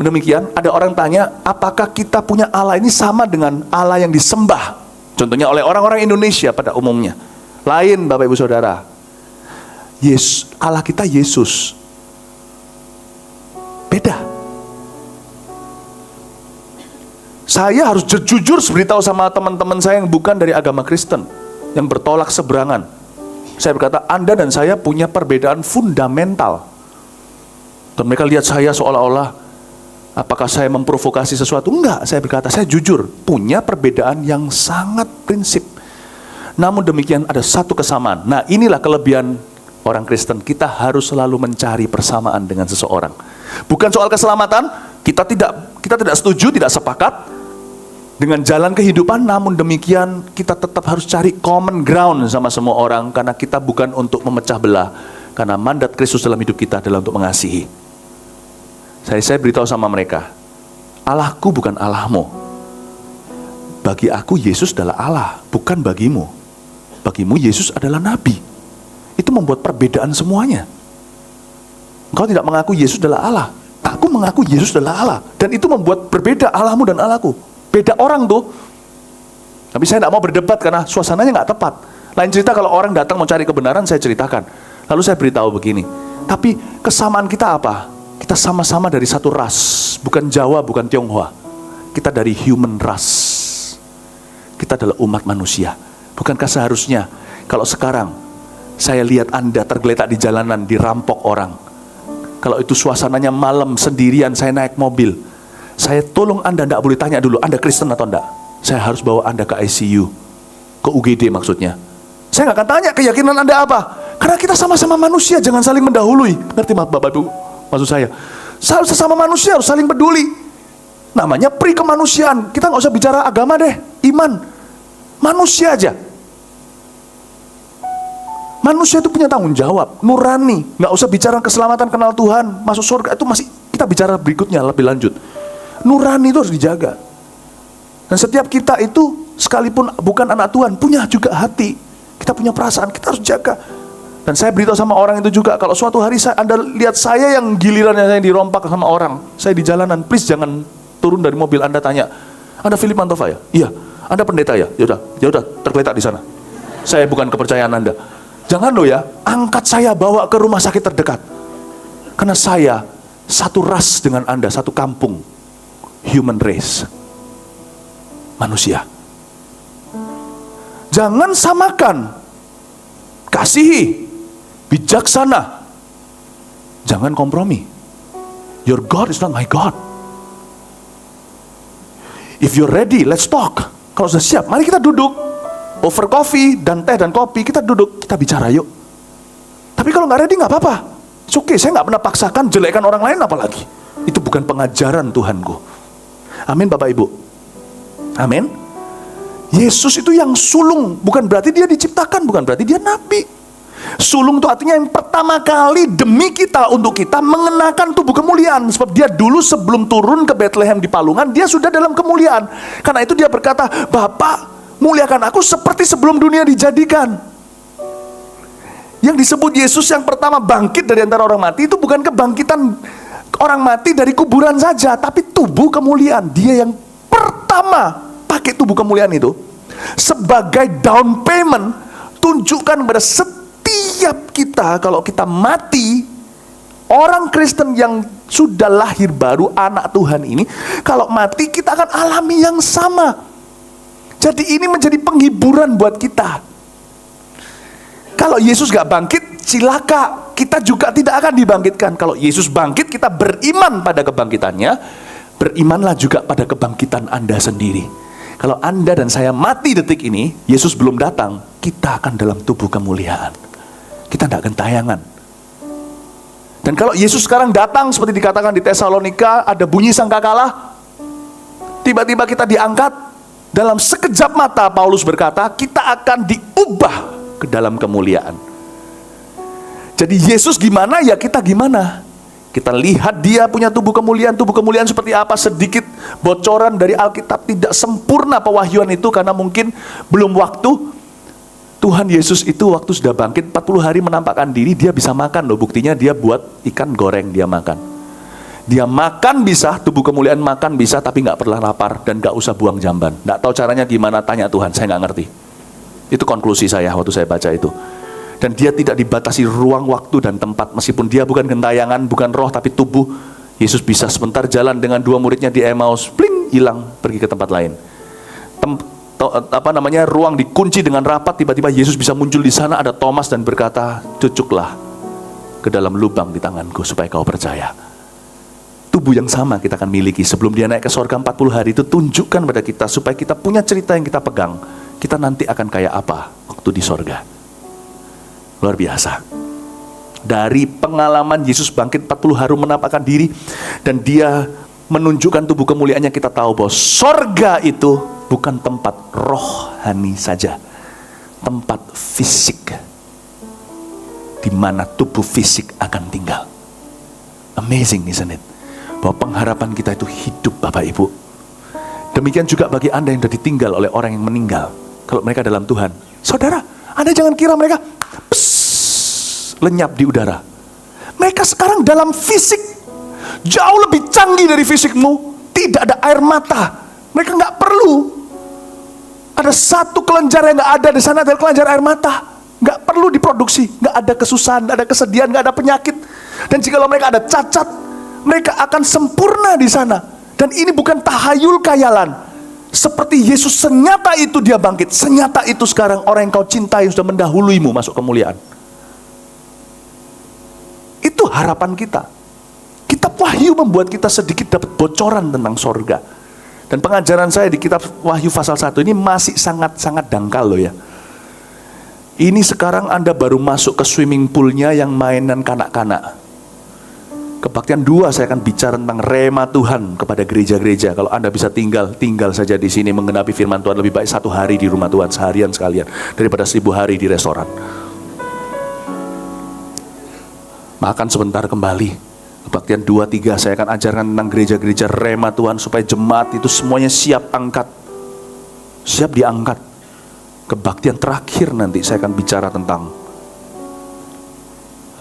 demikian? Ada orang tanya, apakah kita punya Allah ini sama dengan Allah yang disembah? Contohnya oleh orang-orang Indonesia pada umumnya. Lain Bapak Ibu Saudara. Allah kita Yesus. Beda. Saya harus jujur beritahu sama teman-teman saya yang bukan dari agama Kristen, yang bertolak seberangan. Saya berkata, Anda dan saya punya perbedaan fundamental. Dan mereka lihat saya seolah-olah apakah saya memprovokasi sesuatu? Enggak, saya berkata, saya jujur, punya perbedaan yang sangat prinsip. Namun demikian ada satu kesamaan. Nah, inilah kelebihan orang Kristen. Kita harus selalu mencari persamaan dengan seseorang. Bukan soal keselamatan, kita tidak setuju, tidak sepakat dengan jalan kehidupan. Namun demikian kita tetap harus cari common ground sama semua orang. Karena kita bukan untuk memecah belah. Karena mandat Kristus dalam hidup kita adalah untuk mengasihi. Saya beritahu sama mereka, Allahku bukan Allahmu. Bagi aku Yesus adalah Allah, bukan bagimu. Bagimu Yesus adalah Nabi. Itu membuat perbedaan semuanya. Engkau tidak mengaku Yesus adalah Allah, aku mengaku Yesus adalah Allah. Dan itu membuat berbeda Allahmu dan Allahku. Beda orang tuh. Tapi saya tidak mau berdebat karena suasananya nggak tepat. Lain cerita kalau orang datang mau cari kebenaran, saya ceritakan. Lalu saya beritahu begini, tapi kesamaan kita apa? Kita sama-sama dari satu ras, bukan Jawa, bukan Tionghoa. Kita dari human race. Kita adalah umat manusia. Bukankah seharusnya kalau sekarang saya lihat Anda tergeletak di jalanan, dirampok orang, kalau itu suasananya malam sendirian, saya naik mobil, saya tolong Anda, tidak boleh tanya dulu, Anda Kristen atau enggak? Saya harus bawa Anda ke ICU, ke UGD maksudnya. Saya nggak akan tanya keyakinan Anda apa, karena kita sama-sama manusia, jangan saling mendahului. Ngerti Bapak Ibu maksud saya? Sesama manusia harus saling peduli. Namanya pri kemanusiaan. Kita nggak usah bicara agama deh, iman, manusia aja. Manusia itu punya tanggung jawab, nurani. Nggak usah bicara keselamatan, kenal Tuhan, masuk surga, itu masih kita bicara berikutnya lebih lanjut. Nurani itu harus dijaga. Dan setiap kita itu sekalipun bukan anak Tuhan, punya juga hati. Kita punya perasaan, kita harus jaga. Dan saya beritahu sama orang itu juga, kalau suatu hari Anda lihat saya yang gilirannya saya dirompak sama orang, saya di jalanan, please jangan turun dari mobil, Anda tanya, Anda Philip Mantova ya? Iya. Anda pendeta ya? Yaudah, tergeletak di sana. Saya bukan kepercayaan Anda. Jangan loh ya, angkat saya bawa ke rumah sakit terdekat. Karena saya satu ras dengan Anda, satu kampung. Human race. Manusia. Jangan samakan. Kasihi. Bijaksana. Jangan kompromi. Your God is not my God. If you're ready, let's talk. Kalau sudah siap, mari kita duduk. Over coffee dan teh dan kopi, kita duduk, kita bicara yuk. Tapi kalau nggak ready nggak apa-apa. It's okay, saya nggak pernah paksakan jelekkan orang lain apalagi. Itu bukan pengajaran Tuhanku. Amin Bapak Ibu. Amin. Yesus itu yang sulung, bukan berarti dia diciptakan, bukan berarti dia nabi. Sulung itu artinya yang pertama kali demi kita, untuk kita mengenakan tubuh kemuliaan. Sebab dia dulu sebelum turun ke Bethlehem di palungan, dia sudah dalam kemuliaan. Karena itu dia berkata, Bapa, muliakan aku seperti sebelum dunia dijadikan. Yang disebut Yesus yang pertama bangkit dari antara orang mati, itu bukan kebangkitan orang mati dari kuburan saja, tapi tubuh kemuliaan. Dia yang pertama pakai tubuh kemuliaan itu sebagai down payment, tunjukkan kepada setiap kita kalau kita mati, orang Kristen yang sudah lahir baru, anak Tuhan ini, kalau mati kita akan alami yang sama. Jadi ini menjadi penghiburan buat kita. Kalau Yesus gak bangkit, cilaka, kita juga tidak akan dibangkitkan. Kalau Yesus bangkit, kita beriman pada kebangkitannya, berimanlah juga pada kebangkitan Anda sendiri. Kalau Anda dan saya mati detik ini, Yesus belum datang, kita akan dalam tubuh kemuliaan. Kita tidak gentayangan. Dan kalau Yesus sekarang datang, seperti dikatakan di Tesalonika, ada bunyi sangkakala, tiba-tiba kita diangkat, dalam sekejap mata Paulus berkata, kita akan diubah ke dalam kemuliaan. Jadi Yesus gimana, ya kita gimana. Kita lihat dia punya tubuh kemuliaan seperti apa. Sedikit bocoran dari Alkitab, tidak sempurna pewahyuan itu karena mungkin belum waktu. Tuhan Yesus itu waktu sudah bangkit 40 hari menampakkan diri, dia bisa makan loh. Buktinya dia buat ikan goreng, dia makan. Dia makan bisa, tubuh kemuliaan makan bisa, tapi nggak pernah lapar dan nggak usah buang jamban. Nggak tahu caranya gimana, tanya Tuhan, saya nggak ngerti. Itu konklusi saya waktu saya baca itu. Dan dia tidak dibatasi ruang, waktu, dan tempat. Meskipun dia bukan gentayangan, bukan roh, tapi tubuh. Yesus bisa sebentar jalan dengan dua muridnya di Emmaus, pling, hilang, pergi ke tempat lain. Ruang dikunci dengan rapat, tiba-tiba Yesus bisa muncul di sana, ada Thomas dan berkata, cucuklah ke dalam lubang di tanganku supaya kau percaya. Tubuh yang sama kita akan miliki. Sebelum dia naik ke surga 40 hari itu, tunjukkan pada kita supaya kita punya cerita yang kita pegang. Kita nanti akan kayak apa waktu di surga. Luar biasa. Dari pengalaman Yesus bangkit 40 hari menampakkan diri, dan dia menunjukkan tubuh kemuliaannya, kita tahu bahwa surga itu bukan tempat rohani saja, tempat fisik di mana tubuh fisik akan tinggal. Amazing, isn't it? Bahwa pengharapan kita itu hidup, Bapak Ibu. Demikian juga bagi Anda yang sudah ditinggal oleh orang yang meninggal. Kalau mereka dalam Tuhan, saudara, Anda jangan kira mereka lenyap di udara. Mereka sekarang dalam fisik jauh lebih canggih dari fisikmu. Tidak ada air mata. Mereka nggak perlu Ada satu kelenjar yang nggak ada di sana, adalah kelenjar air mata. Nggak perlu diproduksi, nggak ada kesusahan, nggak ada kesedihan, nggak ada penyakit. Dan jika mereka ada cacat, mereka akan sempurna di sana. Dan ini bukan tahayul khayalan. Seperti Yesus senyata itu dia bangkit, senyata itu sekarang orang yang kau cintai sudah mendahuluimu masuk kemuliaan. Itu harapan kita. Kitab Wahyu membuat kita sedikit dapat bocoran tentang sorga. Dan pengajaran saya di kitab Wahyu pasal 1 ini masih sangat-sangat dangkal loh ya. Ini sekarang Anda baru masuk ke swimming poolnya yang mainan kanak-kanak. Kebaktian 2 saya akan bicara tentang rema Tuhan kepada gereja-gereja. Kalau Anda bisa tinggal saja di sini menggenapi firman Tuhan. Lebih baik 1 hari di rumah Tuhan seharian sekalian daripada 1000 hari di restoran. Makan sebentar kembali. Kebaktian 2, 3 saya akan ajarkan tentang gereja-gereja rema Tuhan supaya jemaat itu semuanya siap angkat. Siap diangkat. Kebaktian terakhir nanti saya akan bicara tentang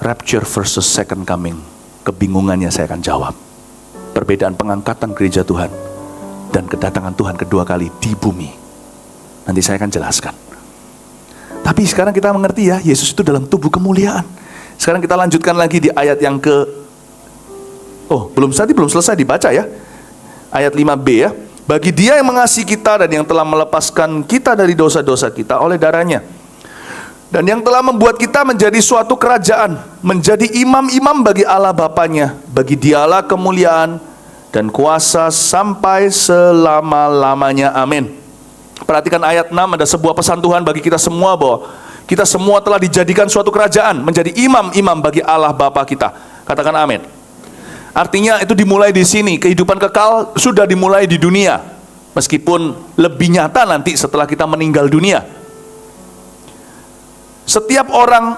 rapture versus second coming. Kebingungannya saya akan jawab. Perbedaan pengangkatan gereja Tuhan dan kedatangan Tuhan kedua kali di bumi. Nanti saya akan jelaskan. Tapi sekarang kita mengerti ya, Yesus itu dalam tubuh kemuliaan. Sekarang kita lanjutkan lagi di ayat yang belum selesai dibaca ya. Ayat 5b ya. Bagi Dia yang mengasihi kita dan yang telah melepaskan kita dari dosa-dosa kita oleh darahnya, dan yang telah membuat kita menjadi suatu kerajaan, menjadi imam-imam bagi Allah Bapanya. Bagi Dialah kemuliaan dan kuasa sampai selama-lamanya. Amin. Perhatikan ayat 6, ada sebuah pesan Tuhan bagi kita semua bahwa kita semua telah dijadikan suatu kerajaan, menjadi imam-imam bagi Allah Bapa kita. Katakan amin. Artinya itu dimulai di sini. Kehidupan kekal sudah dimulai di dunia, meskipun lebih nyata nanti setelah kita meninggal dunia. Setiap orang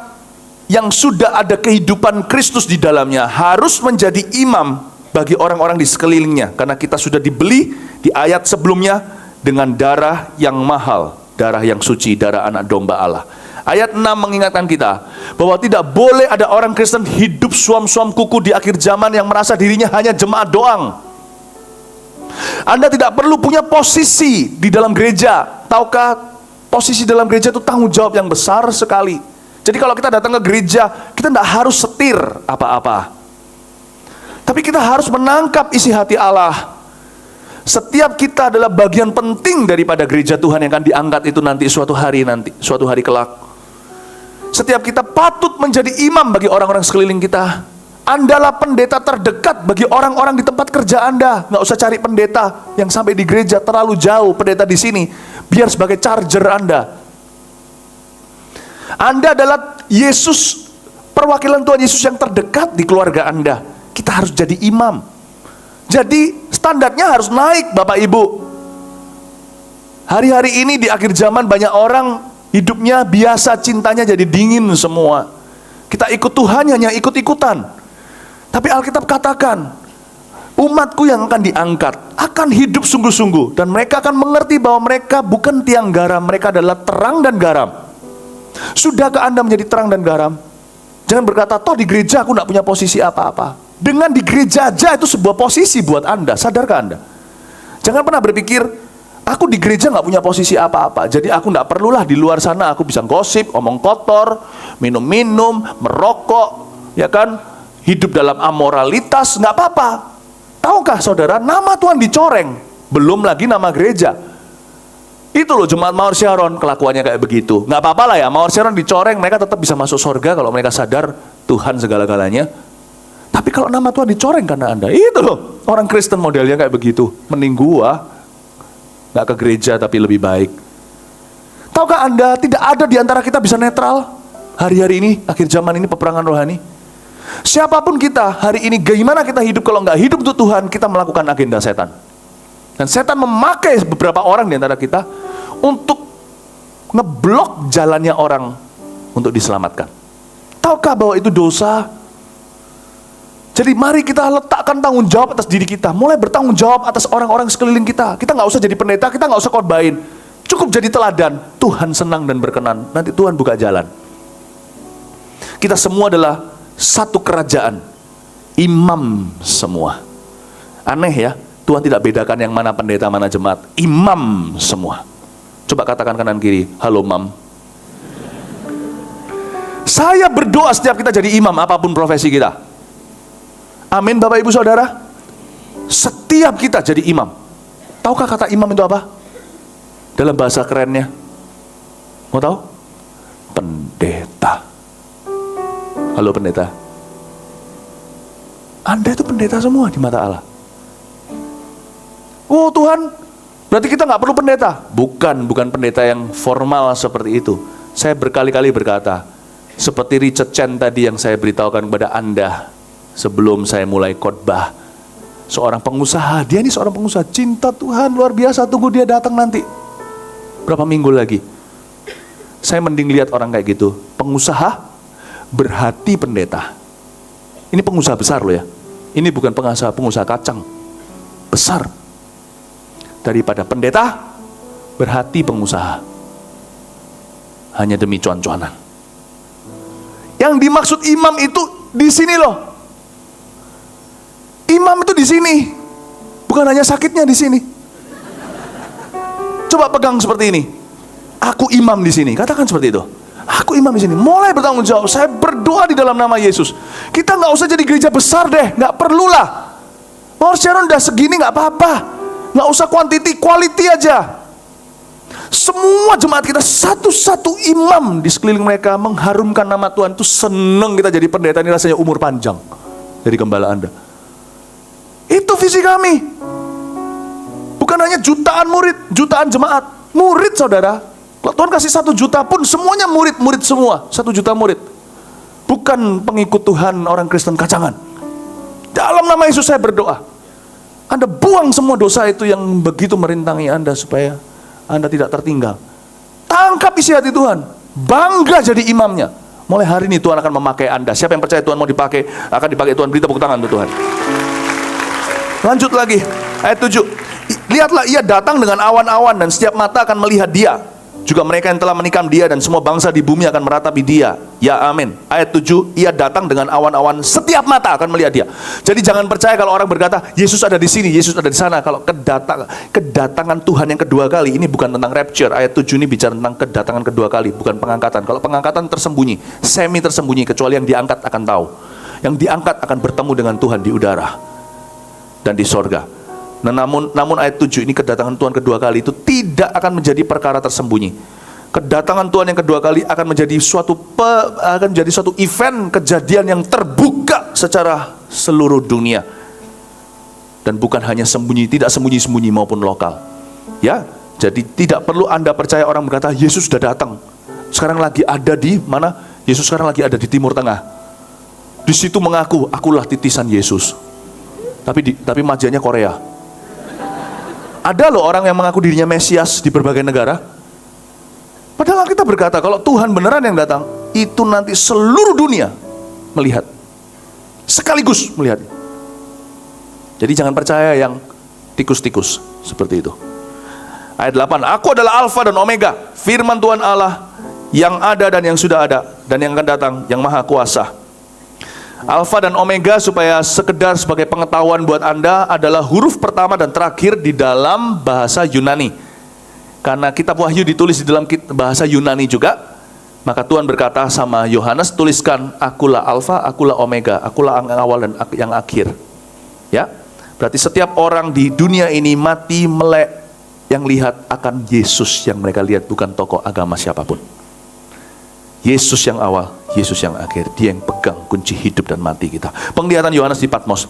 yang sudah ada kehidupan Kristus di dalamnya harus menjadi imam bagi orang-orang di sekelilingnya, karena kita sudah dibeli di ayat sebelumnya dengan darah yang mahal, darah yang suci, darah anak domba Allah. Ayat 6 mengingatkan kita bahwa tidak boleh ada orang Kristen hidup suam-suam kuku di akhir zaman yang merasa dirinya hanya jemaat doang. Anda tidak perlu punya posisi di dalam gereja. Tahukah, posisi dalam gereja itu tanggung jawab yang besar sekali. Jadi kalau kita datang ke gereja, kita tidak harus setir apa-apa, tapi kita harus menangkap isi hati Allah. Setiap kita adalah bagian penting daripada gereja Tuhan yang akan diangkat itu nanti, suatu hari kelak. Setiap kita patut menjadi imam bagi orang-orang sekeliling kita. Andalah pendeta terdekat bagi orang-orang di tempat kerja Anda. Nggak usah cari pendeta yang sampai di gereja terlalu jauh. Pendeta di sini biar sebagai charger Anda. Anda adalah Yesus, perwakilan Tuhan Yesus yang terdekat di keluarga Anda. Kita harus jadi imam. Jadi standarnya harus naik, Bapak Ibu. Hari-hari ini di akhir zaman banyak orang hidupnya biasa, cintanya jadi dingin semua. Kita ikut Tuhan hanya ikut-ikutan. Tapi Alkitab katakan, umatku yang akan diangkat akan hidup sungguh-sungguh, dan mereka akan mengerti bahwa mereka bukan tiang garam, mereka adalah terang dan garam. Sudahkah Anda menjadi terang dan garam? Jangan berkata, toh di gereja aku tidak punya posisi apa-apa. Dengan di gereja aja itu sebuah posisi buat Anda. Sadarkah Anda? Jangan pernah berpikir, aku di gereja nggak punya posisi apa-apa, jadi aku nggak perlulah di luar sana aku bisa gosip, omong kotor, minum-minum, merokok, ya kan, hidup dalam amoralitas, nggak apa-apa. Tahukah saudara, nama Tuhan dicoreng, belum lagi nama gereja. Itu loh jemaat Mawar Sharon, kelakuannya kayak begitu. Nggak apa-apa lah ya, Mawar Sharon dicoreng, mereka tetap bisa masuk surga kalau mereka sadar Tuhan segala-galanya. Tapi kalau nama Tuhan dicoreng karena Anda, itu loh orang Kristen modelnya kayak begitu. Mending gua nggak ke gereja tapi lebih baik. Tahukah Anda, tidak ada di antara kita bisa netral hari-hari ini, akhir zaman ini, peperangan rohani. Siapapun kita hari ini, gimana kita hidup, kalau nggak hidup untuk Tuhan, kita melakukan agenda setan. Dan setan memakai beberapa orang di antara kita untuk ngeblok jalannya orang untuk diselamatkan. Tahukah bahwa itu dosa? Jadi mari kita letakkan tanggung jawab atas diri kita, mulai bertanggung jawab atas orang-orang sekeliling kita. Kita nggak usah jadi pendeta, kita nggak usah khotbahin, cukup jadi teladan. Tuhan senang dan berkenan, nanti Tuhan buka jalan. Kita semua adalah satu kerajaan, imam semua. Aneh ya, Tuhan tidak bedakan yang mana pendeta, mana jemaat, imam semua. Coba katakan kanan kiri, halo mam. Saya berdoa setiap kita jadi imam, apapun profesi kita. Amin Bapak Ibu Saudara. Setiap kita jadi imam. Tahukah kata imam itu apa? Dalam bahasa kerennya, mau tahu? Pendeta. Halo pendeta. Anda itu pendeta semua di mata Allah. Oh Tuhan, berarti kita nggak perlu pendeta? Bukan pendeta yang formal seperti itu. Saya berkali-kali berkata, seperti Richard Chen tadi yang saya beritahukan kepada Anda sebelum saya mulai khotbah. Seorang pengusaha, dia ini seorang pengusaha, cinta Tuhan luar biasa, tunggu dia datang nanti. Berapa minggu lagi? Saya mending lihat orang kayak gitu, pengusaha berhati pendeta. Ini pengusaha besar loh ya. Ini bukan pengusaha kacang. Besar. Daripada pendeta berhati pengusaha. Hanya demi cuan-cuanan. Yang dimaksud imam itu di sini loh. Imam itu di sini. Bukan hanya sakitnya di sini. Coba pegang seperti ini. Aku imam di sini. Katakan seperti itu. Aku imam di sini. Mulai bertanggung jawab. Saya berdoa di dalam nama Yesus. Kita nggak usah jadi gereja besar deh. Nggak perlulah. Mawar Sharon udah segini nggak apa-apa. Nggak usah quantity, quality aja. Semua jemaat kita satu-satu imam di sekeliling mereka mengharumkan nama Tuhan. Itu seneng kita jadi pendeta ini, rasanya umur panjang dari gembala Anda. Itu visi kami. Bukan hanya jutaan murid, jutaan jemaat. Murid saudara. Kalau Tuhan kasih 1 juta pun semuanya murid-murid semua. 1 juta murid. Bukan pengikut Tuhan orang Kristen kacangan. Dalam nama Yesus saya berdoa. Anda buang semua dosa itu yang begitu merintangi Anda supaya Anda tidak tertinggal. Tangkap isi hati Tuhan. Bangga jadi imamnya. Mulai hari ini Tuhan akan memakai Anda. Siapa yang percaya Tuhan mau dipakai, akan dipakai Tuhan. Beri tepuk tangan untuk Tuhan. Lanjut lagi, ayat 7. Lihatlah ia datang dengan awan-awan dan setiap mata akan melihat dia. Juga mereka yang telah menikam dia dan semua bangsa di bumi akan meratapi dia. Ya amin. Ayat 7, ia datang dengan awan-awan, setiap mata akan melihat dia. Jadi jangan percaya kalau orang berkata, Yesus ada di sini, Yesus ada di sana. Kalau kedatangan Tuhan yang kedua kali, ini bukan tentang rapture. Ayat 7 ini bicara tentang kedatangan kedua kali, bukan pengangkatan. Kalau pengangkatan tersembunyi, semi tersembunyi, kecuali yang diangkat akan tahu. Yang diangkat akan bertemu dengan Tuhan di udara dan di sorga. Nah, namun ayat 7 ini kedatangan Tuhan kedua kali itu tidak akan menjadi perkara tersembunyi. Kedatangan Tuhan yang kedua kali akan menjadi suatu event, kejadian yang terbuka secara seluruh dunia. Dan bukan hanya sembunyi, tidak sembunyi-sembunyi maupun lokal. Ya, jadi tidak perlu Anda percaya orang berkata Yesus sudah datang. Sekarang lagi ada di mana? Yesus sekarang lagi ada di Timur Tengah. Di situ mengaku, akulah titisan Yesus. Tapi majanya Korea. Ada loh orang yang mengaku dirinya Mesias di berbagai negara. Padahal kita berkata kalau Tuhan beneran yang datang, itu nanti seluruh dunia melihat. Sekaligus melihat. Jadi jangan percaya yang tikus-tikus seperti itu. Ayat 8, aku adalah Alfa dan Omega, firman Tuhan Allah yang ada dan yang sudah ada dan yang akan datang, yang maha kuasa. Alfa dan Omega, supaya sekedar sebagai pengetahuan buat Anda, adalah huruf pertama dan terakhir di dalam bahasa Yunani. Karena kitab Wahyu ditulis di dalam bahasa Yunani juga, maka Tuhan berkata sama Yohanes, tuliskan akulah Alfa, akulah Omega, akulah yang awal dan yang akhir. Ya, berarti setiap orang di dunia ini mati melek, yang lihat akan Yesus yang mereka lihat, bukan tokoh agama siapapun. Yesus yang awal, Yesus yang akhir. Dia yang pegang kunci hidup dan mati kita. Penglihatan Yohanes di Patmos.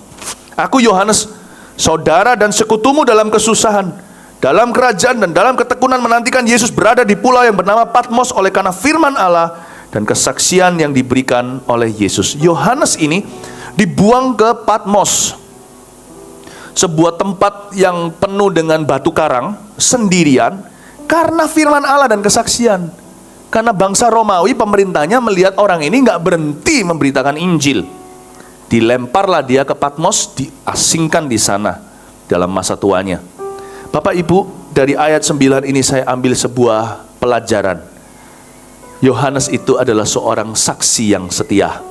Aku Yohanes, saudara dan sekutumu dalam kesusahan, dalam kerajaan dan dalam ketekunan, menantikan Yesus berada di pulau yang bernama Patmos oleh karena firman Allah dan kesaksian yang diberikan oleh Yesus. Yohanes ini dibuang ke Patmos, sebuah tempat yang penuh dengan batu karang, sendirian, karena firman Allah dan kesaksian. Karena bangsa Romawi, pemerintahnya melihat orang ini nggak berhenti memberitakan Injil. Dilemparlah dia ke Patmos, diasingkan di sana dalam masa tuanya. Bapak Ibu, dari ayat 9 ini saya ambil sebuah pelajaran. Yohanes itu adalah seorang saksi yang setia.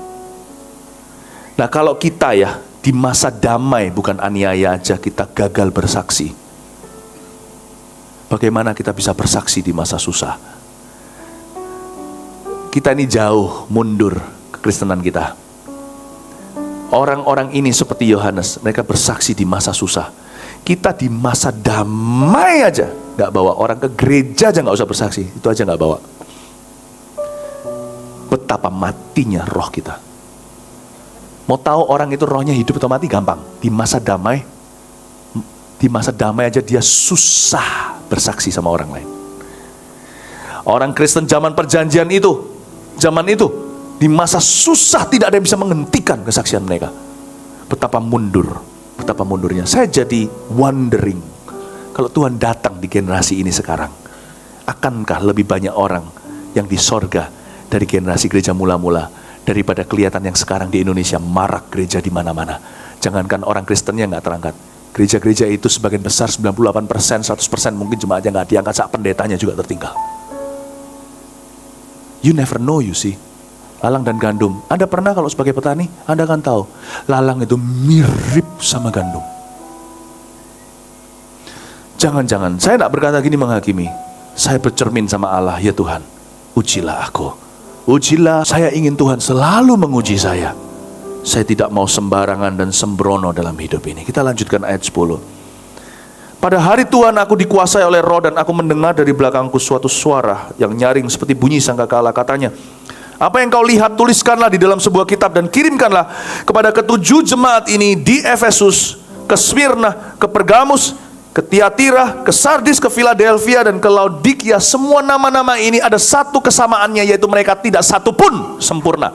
Nah, kalau kita ya di masa damai, bukan aniaya aja, kita gagal bersaksi. Bagaimana kita bisa bersaksi di masa susah? Kita ini jauh mundur kekristenan kita. Orang-orang ini seperti Yohanes, mereka bersaksi di masa susah. Kita di masa damai aja gak bawa. Orang ke gereja aja gak usah bersaksi, itu aja gak bawa. Betapa matinya roh kita. Mau tahu orang itu rohnya hidup atau mati? Gampang. Di masa damai aja dia susah bersaksi sama orang lain. Orang Kristen zaman perjanjian itu, di masa susah tidak ada yang bisa menghentikan kesaksian mereka. Betapa mundurnya. Saya jadi wondering, kalau Tuhan datang di generasi ini sekarang, akankah lebih banyak orang yang di sorga dari generasi gereja mula-mula daripada kelihatan yang sekarang di Indonesia marak gereja di mana-mana. Jangankan orang Kristennya nggak terangkat, gereja-gereja itu sebagian besar 98%, 100% mungkin jemaatnya nggak diangkat, saat pendetanya juga tertinggal. You never know, you see. Lalang dan gandum. Anda pernah kalau sebagai petani, Anda kan tahu, lalang itu mirip sama gandum. Jangan-jangan, saya tidak berkata gini menghakimi. Saya bercermin sama Allah, ya Tuhan, ujilah aku. Ujilah, saya ingin Tuhan selalu menguji saya. Saya tidak mau sembarangan dan sembrono dalam hidup ini. Kita lanjutkan ayat 10. Pada hari Tuhan aku dikuasai oleh roh dan aku mendengar dari belakangku suatu suara yang nyaring seperti bunyi sangkakala. Katanya, apa yang kau lihat tuliskanlah di dalam sebuah kitab dan kirimkanlah kepada ketujuh jemaat ini di Efesus, ke Smyrna, ke Pergamus, ke Tiatira, ke Sardis, ke Philadelphia, dan ke Laodikia. Semua nama-nama ini ada satu kesamaannya, yaitu mereka tidak satu pun sempurna.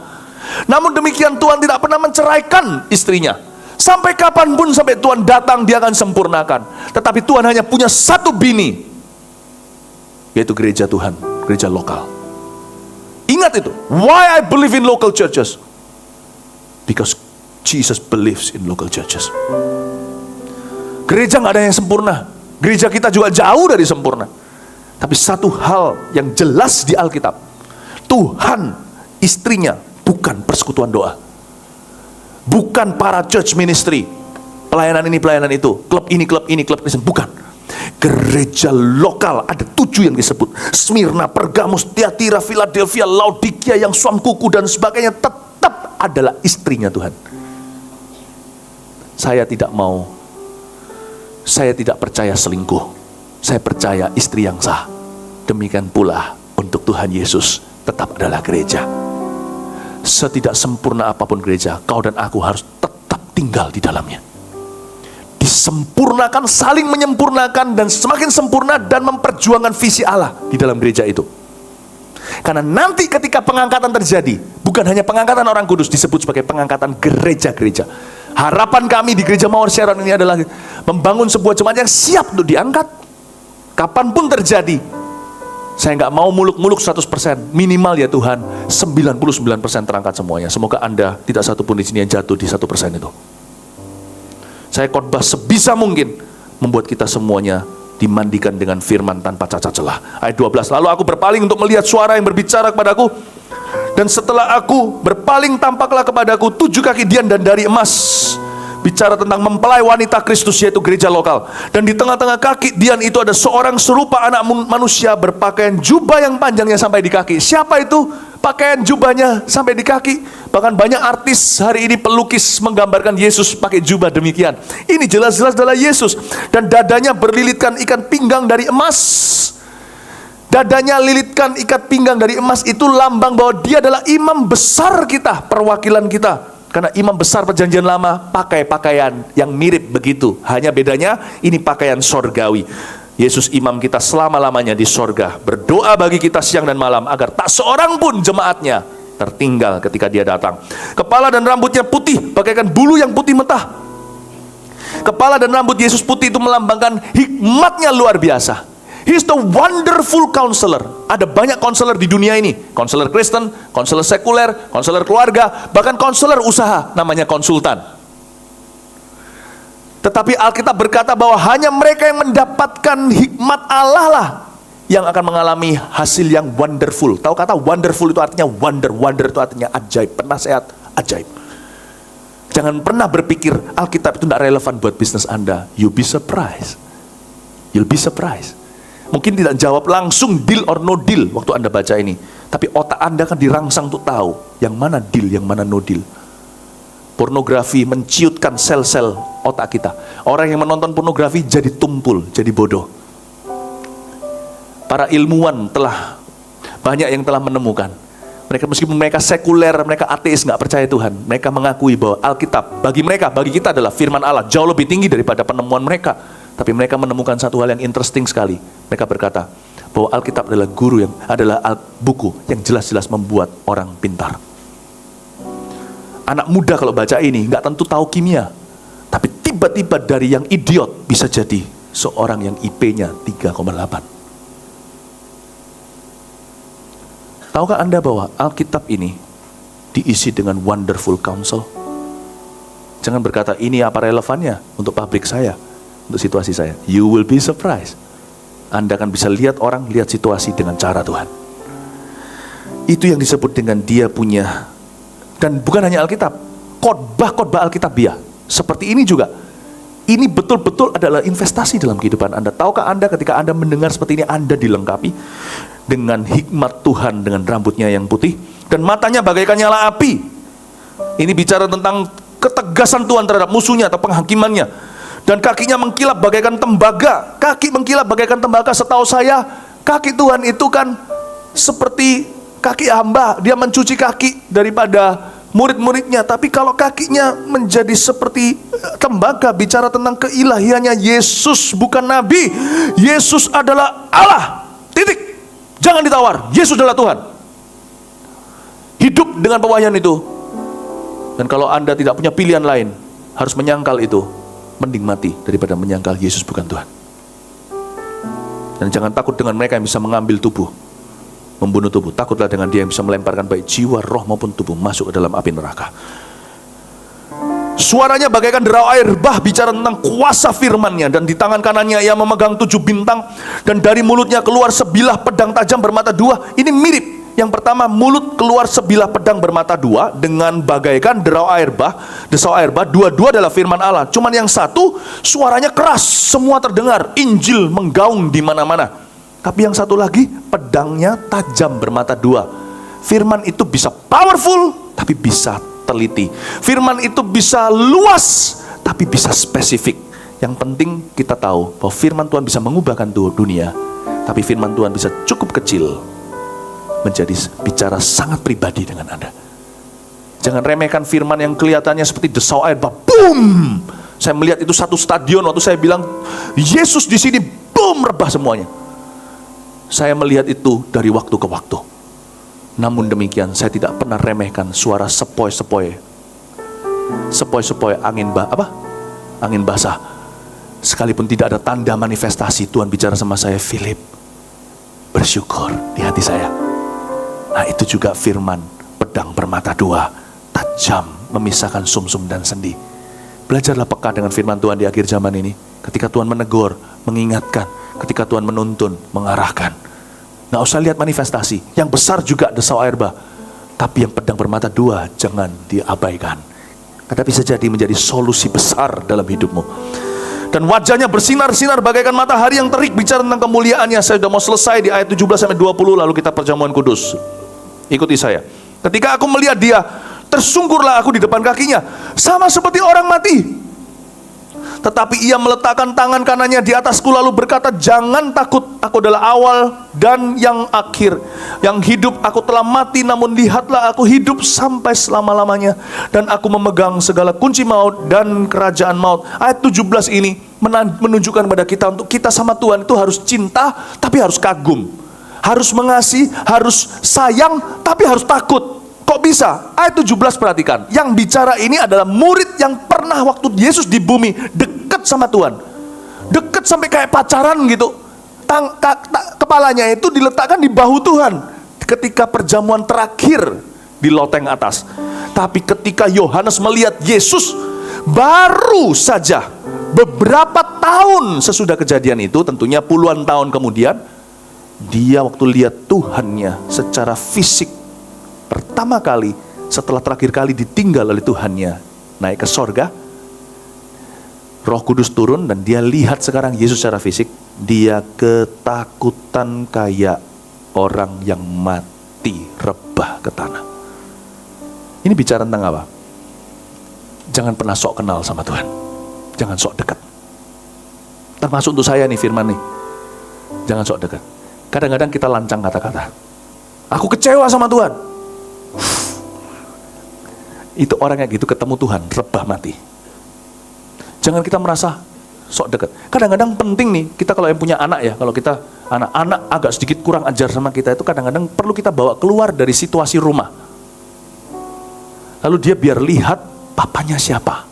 Namun demikian Tuhan tidak pernah menceraikan istrinya. Sampai kapanpun sampai Tuhan datang, dia akan sempurnakan. Tetapi Tuhan hanya punya satu bini, yaitu gereja Tuhan, gereja lokal. Ingat itu. Why I believe in local churches? Because Jesus believes in local churches. Gereja gak ada yang sempurna. Gereja kita juga jauh dari sempurna. Tapi satu hal yang jelas di Alkitab, Tuhan istrinya bukan persekutuan doa, bukan para church ministry, pelayanan ini, pelayanan itu, klub ini, klub Kristen, bukan. Gereja lokal ada 7 yang disebut: Smyrna, Pergamus, Tiatira, Philadelphia, Laodikia, yang suam kuku dan sebagainya, tetap adalah istrinya Tuhan. Saya tidak percaya selingkuh. Saya percaya istri yang sah. Demikian pula untuk Tuhan Yesus tetap adalah gereja. Setidak sempurna apapun gereja, kau dan aku harus tetap tinggal di dalamnya. Disempurnakan, saling menyempurnakan, dan semakin sempurna dan memperjuangkan visi Allah di dalam gereja itu. Karena nanti ketika pengangkatan terjadi, bukan hanya pengangkatan orang kudus, disebut sebagai pengangkatan gereja-gereja. Harapan kami di Gereja Mawar Sharon ini adalah membangun sebuah jemaat yang siap untuk diangkat. Kapanpun terjadi, saya nggak mau muluk-muluk 100%, minimal ya Tuhan 99% terangkat semuanya. Semoga Anda tidak satupun di sini yang jatuh di 1% itu. Saya khotbah sebisa mungkin membuat kita semuanya dimandikan dengan firman tanpa cacat celah. Ayat 12, lalu aku berpaling untuk melihat suara yang berbicara kepadaku, dan setelah aku berpaling tampaklah kepadaku 7 kaki dian dan dari emas, bicara tentang mempelai wanita Kristus, yaitu gereja lokal. Dan di tengah-tengah kaki dian itu ada seorang serupa anak manusia berpakaian jubah yang panjangnya sampai di kaki. Siapa itu? Pakaian jubahnya sampai di kaki. Bahkan banyak artis hari ini pelukis menggambarkan Yesus pakai jubah demikian. Ini jelas-jelas adalah Yesus. Dan dadanya berlilitkan ikat pinggang dari emas. Dadanya lilitkan ikat pinggang dari emas, itu lambang bahwa dia adalah imam besar kita, perwakilan kita. Karena imam besar perjanjian lama pakai pakaian yang mirip begitu. Hanya bedanya ini pakaian sorgawi. Yesus imam kita selama-lamanya di sorga, berdoa bagi kita siang dan malam agar tak seorang pun jemaatnya tertinggal ketika dia datang. Kepala dan rambutnya putih bagaikan bulu yang putih mentah. Kepala dan rambut Yesus putih itu melambangkan hikmatnya luar biasa. He is the wonderful counselor. Ada banyak konselor di dunia ini. Konselor Kristen, konselor sekuler, konselor keluarga, bahkan konselor usaha, namanya konsultan. Tetapi Alkitab berkata bahwa hanya mereka yang mendapatkan hikmat Allah lah yang akan mengalami hasil yang wonderful. Tahu kata wonderful itu artinya wonder. Wonder itu artinya ajaib, penasehat, ajaib. Jangan pernah berpikir Alkitab itu tidak relevan buat bisnis Anda. You'll be surprised. You'll be surprised. Mungkin tidak jawab langsung deal or no deal waktu Anda baca ini. Tapi otak Anda kan dirangsang untuk tahu yang mana deal, yang mana no deal. Pornografi menciutkan sel-sel otak kita. Orang yang menonton pornografi jadi tumpul, jadi bodoh. Para ilmuwan banyak yang telah menemukan. Mereka meskipun mereka sekuler, mereka ateis, nggak percaya Tuhan. Mereka mengakui bahwa Alkitab bagi kita adalah firman Allah. Jauh lebih tinggi daripada penemuan mereka. Tapi mereka menemukan satu hal yang interesting sekali. Mereka berkata bahwa Alkitab adalah buku yang jelas-jelas membuat orang pintar. Anak muda kalau baca ini nggak tentu tahu kimia, tapi tiba-tiba dari yang idiot bisa jadi seorang yang IP-nya 3,8. Tahukah Anda bahwa Alkitab ini diisi dengan wonderful counsel? Jangan berkata, ini apa relevannya untuk pabrik saya, untuk situasi saya. You will be surprised. Anda akan bisa lihat situasi dengan cara Tuhan. Itu yang disebut dengan dia punya. Dan bukan hanya Alkitab, khotbah Alkitab dia. Seperti ini juga. Ini betul-betul adalah investasi dalam kehidupan Anda. Tahukah Anda ketika Anda mendengar seperti ini, Anda dilengkapi dengan hikmat Tuhan, dengan rambutnya yang putih, dan matanya bagaikan nyala api. Ini bicara tentang ketegasan Tuhan terhadap musuhnya atau penghakimannya. Dan kakinya mengkilap bagaikan tembaga. Kaki mengkilap bagaikan tembaga. Setahu saya, kaki Tuhan itu kan seperti kaki hamba. Dia mencuci kaki daripada murid-muridnya. Tapi kalau kakinya menjadi seperti tembaga, bicara tentang keilahiannya. Yesus bukan nabi, Yesus adalah Allah. Titik. Jangan ditawar, Yesus adalah Tuhan. Hidup dengan pewahyuan itu. Dan kalau Anda tidak punya pilihan lain, harus menyangkal itu, mending mati daripada menyangkal Yesus bukan Tuhan. Dan jangan takut dengan mereka yang bisa mengambil tubuh, membunuh tubuh. Takutlah dengan dia yang bisa melemparkan baik jiwa, roh maupun tubuh masuk ke dalam api neraka. Suaranya bagaikan derau air bah, bicara tentang kuasa firman-Nya. Dan di tangan kanannya ia memegang 7 bintang, dan dari mulutnya keluar sebilah pedang tajam bermata 2. Ini mirip. Yang pertama, mulut keluar sebilah pedang bermata 2 dengan bagaikan desau air bah. Dua-dua adalah firman Allah. Cuman yang satu suaranya keras, semua terdengar, Injil menggaung di mana-mana. Tapi yang satu lagi pedangnya tajam bermata 2. Firman itu bisa powerful, tapi bisa teliti. Firman itu bisa luas, tapi bisa spesifik. Yang penting kita tahu bahwa firman Tuhan bisa mengubahkan dunia, tapi firman Tuhan bisa cukup kecil menjadi bicara sangat pribadi dengan Anda. Jangan remehkan firman yang kelihatannya seperti desau air bah, boom. Saya melihat itu satu stadion waktu saya bilang Yesus di sini, boom, rebah semuanya. Saya melihat itu dari waktu ke waktu. Namun demikian, saya tidak pernah remehkan suara sepoi-sepoi angin basah. Sekalipun tidak ada tanda manifestasi, Tuhan bicara sama saya, Philip, bersyukur di hati saya. Nah, itu juga firman pedang bermata 2, tajam, memisahkan sumsum dan sendi. Belajarlah peka dengan firman Tuhan di akhir zaman ini. Ketika Tuhan menegur, mengingatkan, ketika Tuhan menuntun, mengarahkan. Nggak usah lihat manifestasi. Yang besar juga desau air bah, tapi yang pedang bermata 2 jangan diabaikan. Karena bisa jadi menjadi solusi besar dalam hidupmu. Dan wajahnya bersinar-sinar bagaikan matahari yang terik, bicara tentang kemuliaannya. Saya sudah mau selesai di ayat 17-20, lalu kita perjamuan kudus. Ikuti saya. Ketika aku melihat dia, tersungkurlah aku di depan kakinya, sama seperti orang mati. Tetapi ia meletakkan tangan kanannya di atasku, lalu berkata, jangan takut, aku adalah awal dan yang akhir. Yang hidup aku telah mati, namun lihatlah aku hidup sampai selama-lamanya. Dan aku memegang segala kunci maut dan kerajaan maut. Ayat 17 ini menunjukkan kepada kita, untuk kita sama Tuhan itu harus cinta, tapi harus kagum. Harus mengasihi, harus sayang, tapi harus takut. Kok bisa? Ayat 17 perhatikan. Yang bicara ini adalah murid yang pernah waktu Yesus di bumi dekat sama Tuhan. Dekat sampai kayak pacaran gitu. Kepalanya itu diletakkan di bahu Tuhan ketika perjamuan terakhir di loteng atas. Tapi ketika Yohanes melihat Yesus, baru saja beberapa tahun sesudah kejadian itu, tentunya puluhan tahun kemudian, dia waktu lihat Tuhannya secara fisik pertama kali setelah terakhir kali ditinggal oleh Tuhannya naik ke sorga, Roh Kudus turun dan dia lihat sekarang Yesus secara fisik. Dia ketakutan kayak orang yang mati rebah ke tanah. Ini bicara tentang apa? Jangan pernah sok kenal sama Tuhan. Jangan sok dekat. Termasuk untuk saya nih firman nih. Jangan sok dekat. Kadang-kadang kita lancang kata-kata. Aku kecewa sama Tuhan. Itu orang yang gitu ketemu Tuhan, rebah mati. Jangan kita merasa sok dekat. Kadang-kadang penting nih, kita kalau yang punya anak ya, kalau kita anak-anak agak sedikit kurang ajar sama kita, itu kadang-kadang perlu kita bawa keluar dari situasi rumah. Lalu dia biar lihat papanya siapa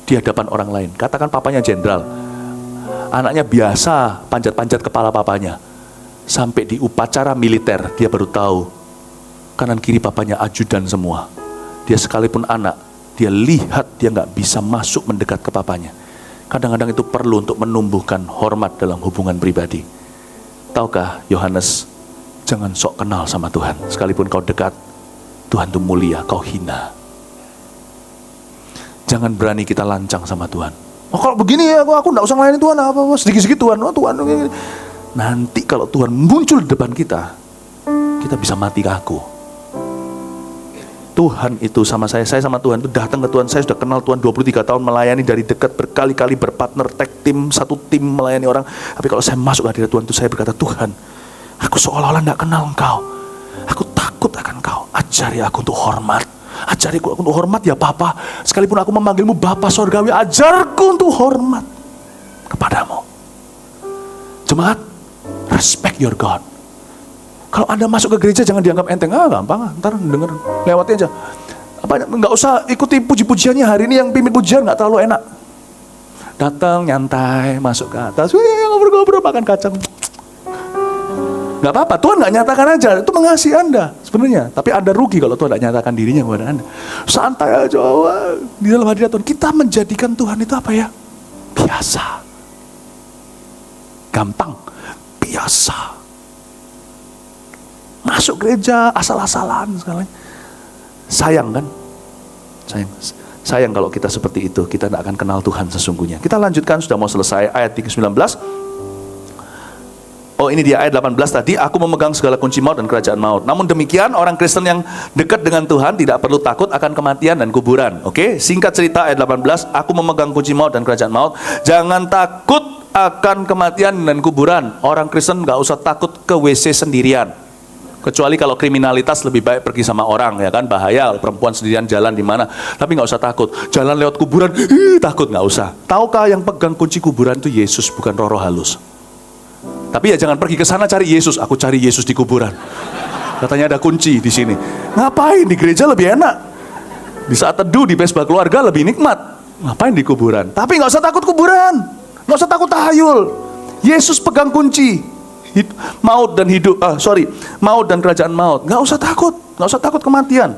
di hadapan orang lain. Katakan papanya jenderal, anaknya biasa panjat-panjat kepala papanya. Sampai di upacara militer dia baru tahu kanan kiri papanya ajudan semua. Dia sekalipun anak, dia lihat dia nggak bisa masuk mendekat ke papanya. Kadang-kadang itu perlu untuk menumbuhkan hormat dalam hubungan pribadi. Tahukah Yohanes, jangan sok kenal sama Tuhan. Sekalipun kau dekat, Tuhan itu mulia, kau hina. Jangan berani kita lancang sama Tuhan. Oh, kalau begini ya, aku nggak usah melayani Tuhan, apa-apa sedikit-sedikit Tuhan, oh Tuhan. Nanti kalau Tuhan muncul di depan kita bisa mati kaku. Tuhan itu sama saya sama Tuhan itu datang ke Tuhan. Saya sudah kenal Tuhan 23 tahun, melayani dari dekat, berkali-kali berpartner, tag tim, satu tim melayani orang. Tapi kalau saya masuk ke hadirat Tuhan itu saya berkata, Tuhan, aku seolah-olah tidak kenal Engkau. Aku takut akan Engkau. Ajari aku untuk hormat. Ajari aku untuk hormat ya Bapa. Sekalipun aku memanggilmu Bapa Sorgawi, ajarku untuk hormat kepadamu. Jemaat, respect your God. Kalau Anda masuk ke gereja jangan dianggap enteng. Gampang, ntar denger, lewati aja. Nggak usah ikuti puji-pujiannya. Hari ini yang pimpin pujian nggak terlalu enak. Datang nyantai, masuk ke atas, ngobrol-ngobrol, makan kacang. Nggak apa-apa, Tuhan nggak nyatakan aja. Itu mengasihi Anda sebenarnya. Tapi Anda rugi kalau Tuhan nggak nyatakan dirinya kepada Anda. Santai aja, di dalam hadirat Tuhan. Kita menjadikan Tuhan itu apa ya? Biasa. Gampang, biasa. Masuk gereja asal-asalan sekali. Sayang kan? Sayang kalau kita seperti itu. Kita tidak akan kenal Tuhan sesungguhnya. Kita lanjutkan, sudah mau selesai ayat 19. Oh, ini dia ayat 18 tadi. Aku memegang segala kunci maut dan kerajaan maut. Namun demikian orang Kristen yang dekat dengan Tuhan tidak perlu takut akan kematian dan kuburan. Oke, singkat cerita ayat 18. Aku memegang kunci maut dan kerajaan maut. Jangan takut akan kematian dan kuburan. Orang Kristen gak usah takut ke WC sendirian. Kecuali kalau kriminalitas lebih baik pergi sama orang, ya kan, bahaya perempuan sendirian jalan di mana. Tapi nggak usah takut. Jalan lewat kuburan, takut nggak usah. Tahukah yang pegang kunci kuburan itu Yesus, bukan roh-roh halus. Tapi ya jangan pergi ke sana cari Yesus. Aku cari Yesus di kuburan. Katanya ada kunci di sini. Ngapain di gereja lebih enak? Di saat teduh di pesta keluarga lebih nikmat. Ngapain di kuburan? Tapi nggak usah takut kuburan. Nggak usah takut tahayul. Yesus pegang kunci. Maut dan hidup, maut dan kerajaan maut. Nggak usah takut kematian.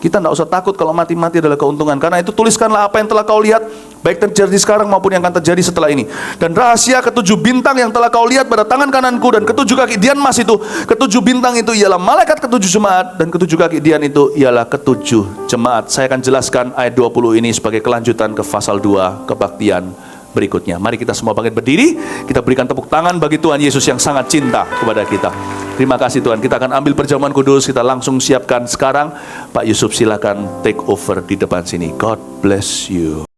Kita nggak usah takut kalau mati-mati adalah keuntungan. Karena itu tuliskanlah apa yang telah kau lihat, baik terjadi sekarang maupun yang akan terjadi setelah ini. Dan rahasia ketujuh bintang yang telah kau lihat pada tangan kananku dan ketujuh kaki Dian emas itu, ketujuh bintang itu ialah malaikat ketujuh jemaat, dan ketujuh kaki Dian itu ialah ketujuh jemaat. Saya akan jelaskan ayat 20 ini sebagai kelanjutan ke pasal 2 kebaktian berikutnya. Mari kita semua bangkit berdiri. Kita berikan tepuk tangan bagi Tuhan Yesus yang sangat cinta kepada kita. Terima kasih Tuhan. Kita akan ambil perjamuan kudus. Kita langsung siapkan sekarang. Pak Yusuf silakan take over di depan sini. God bless you.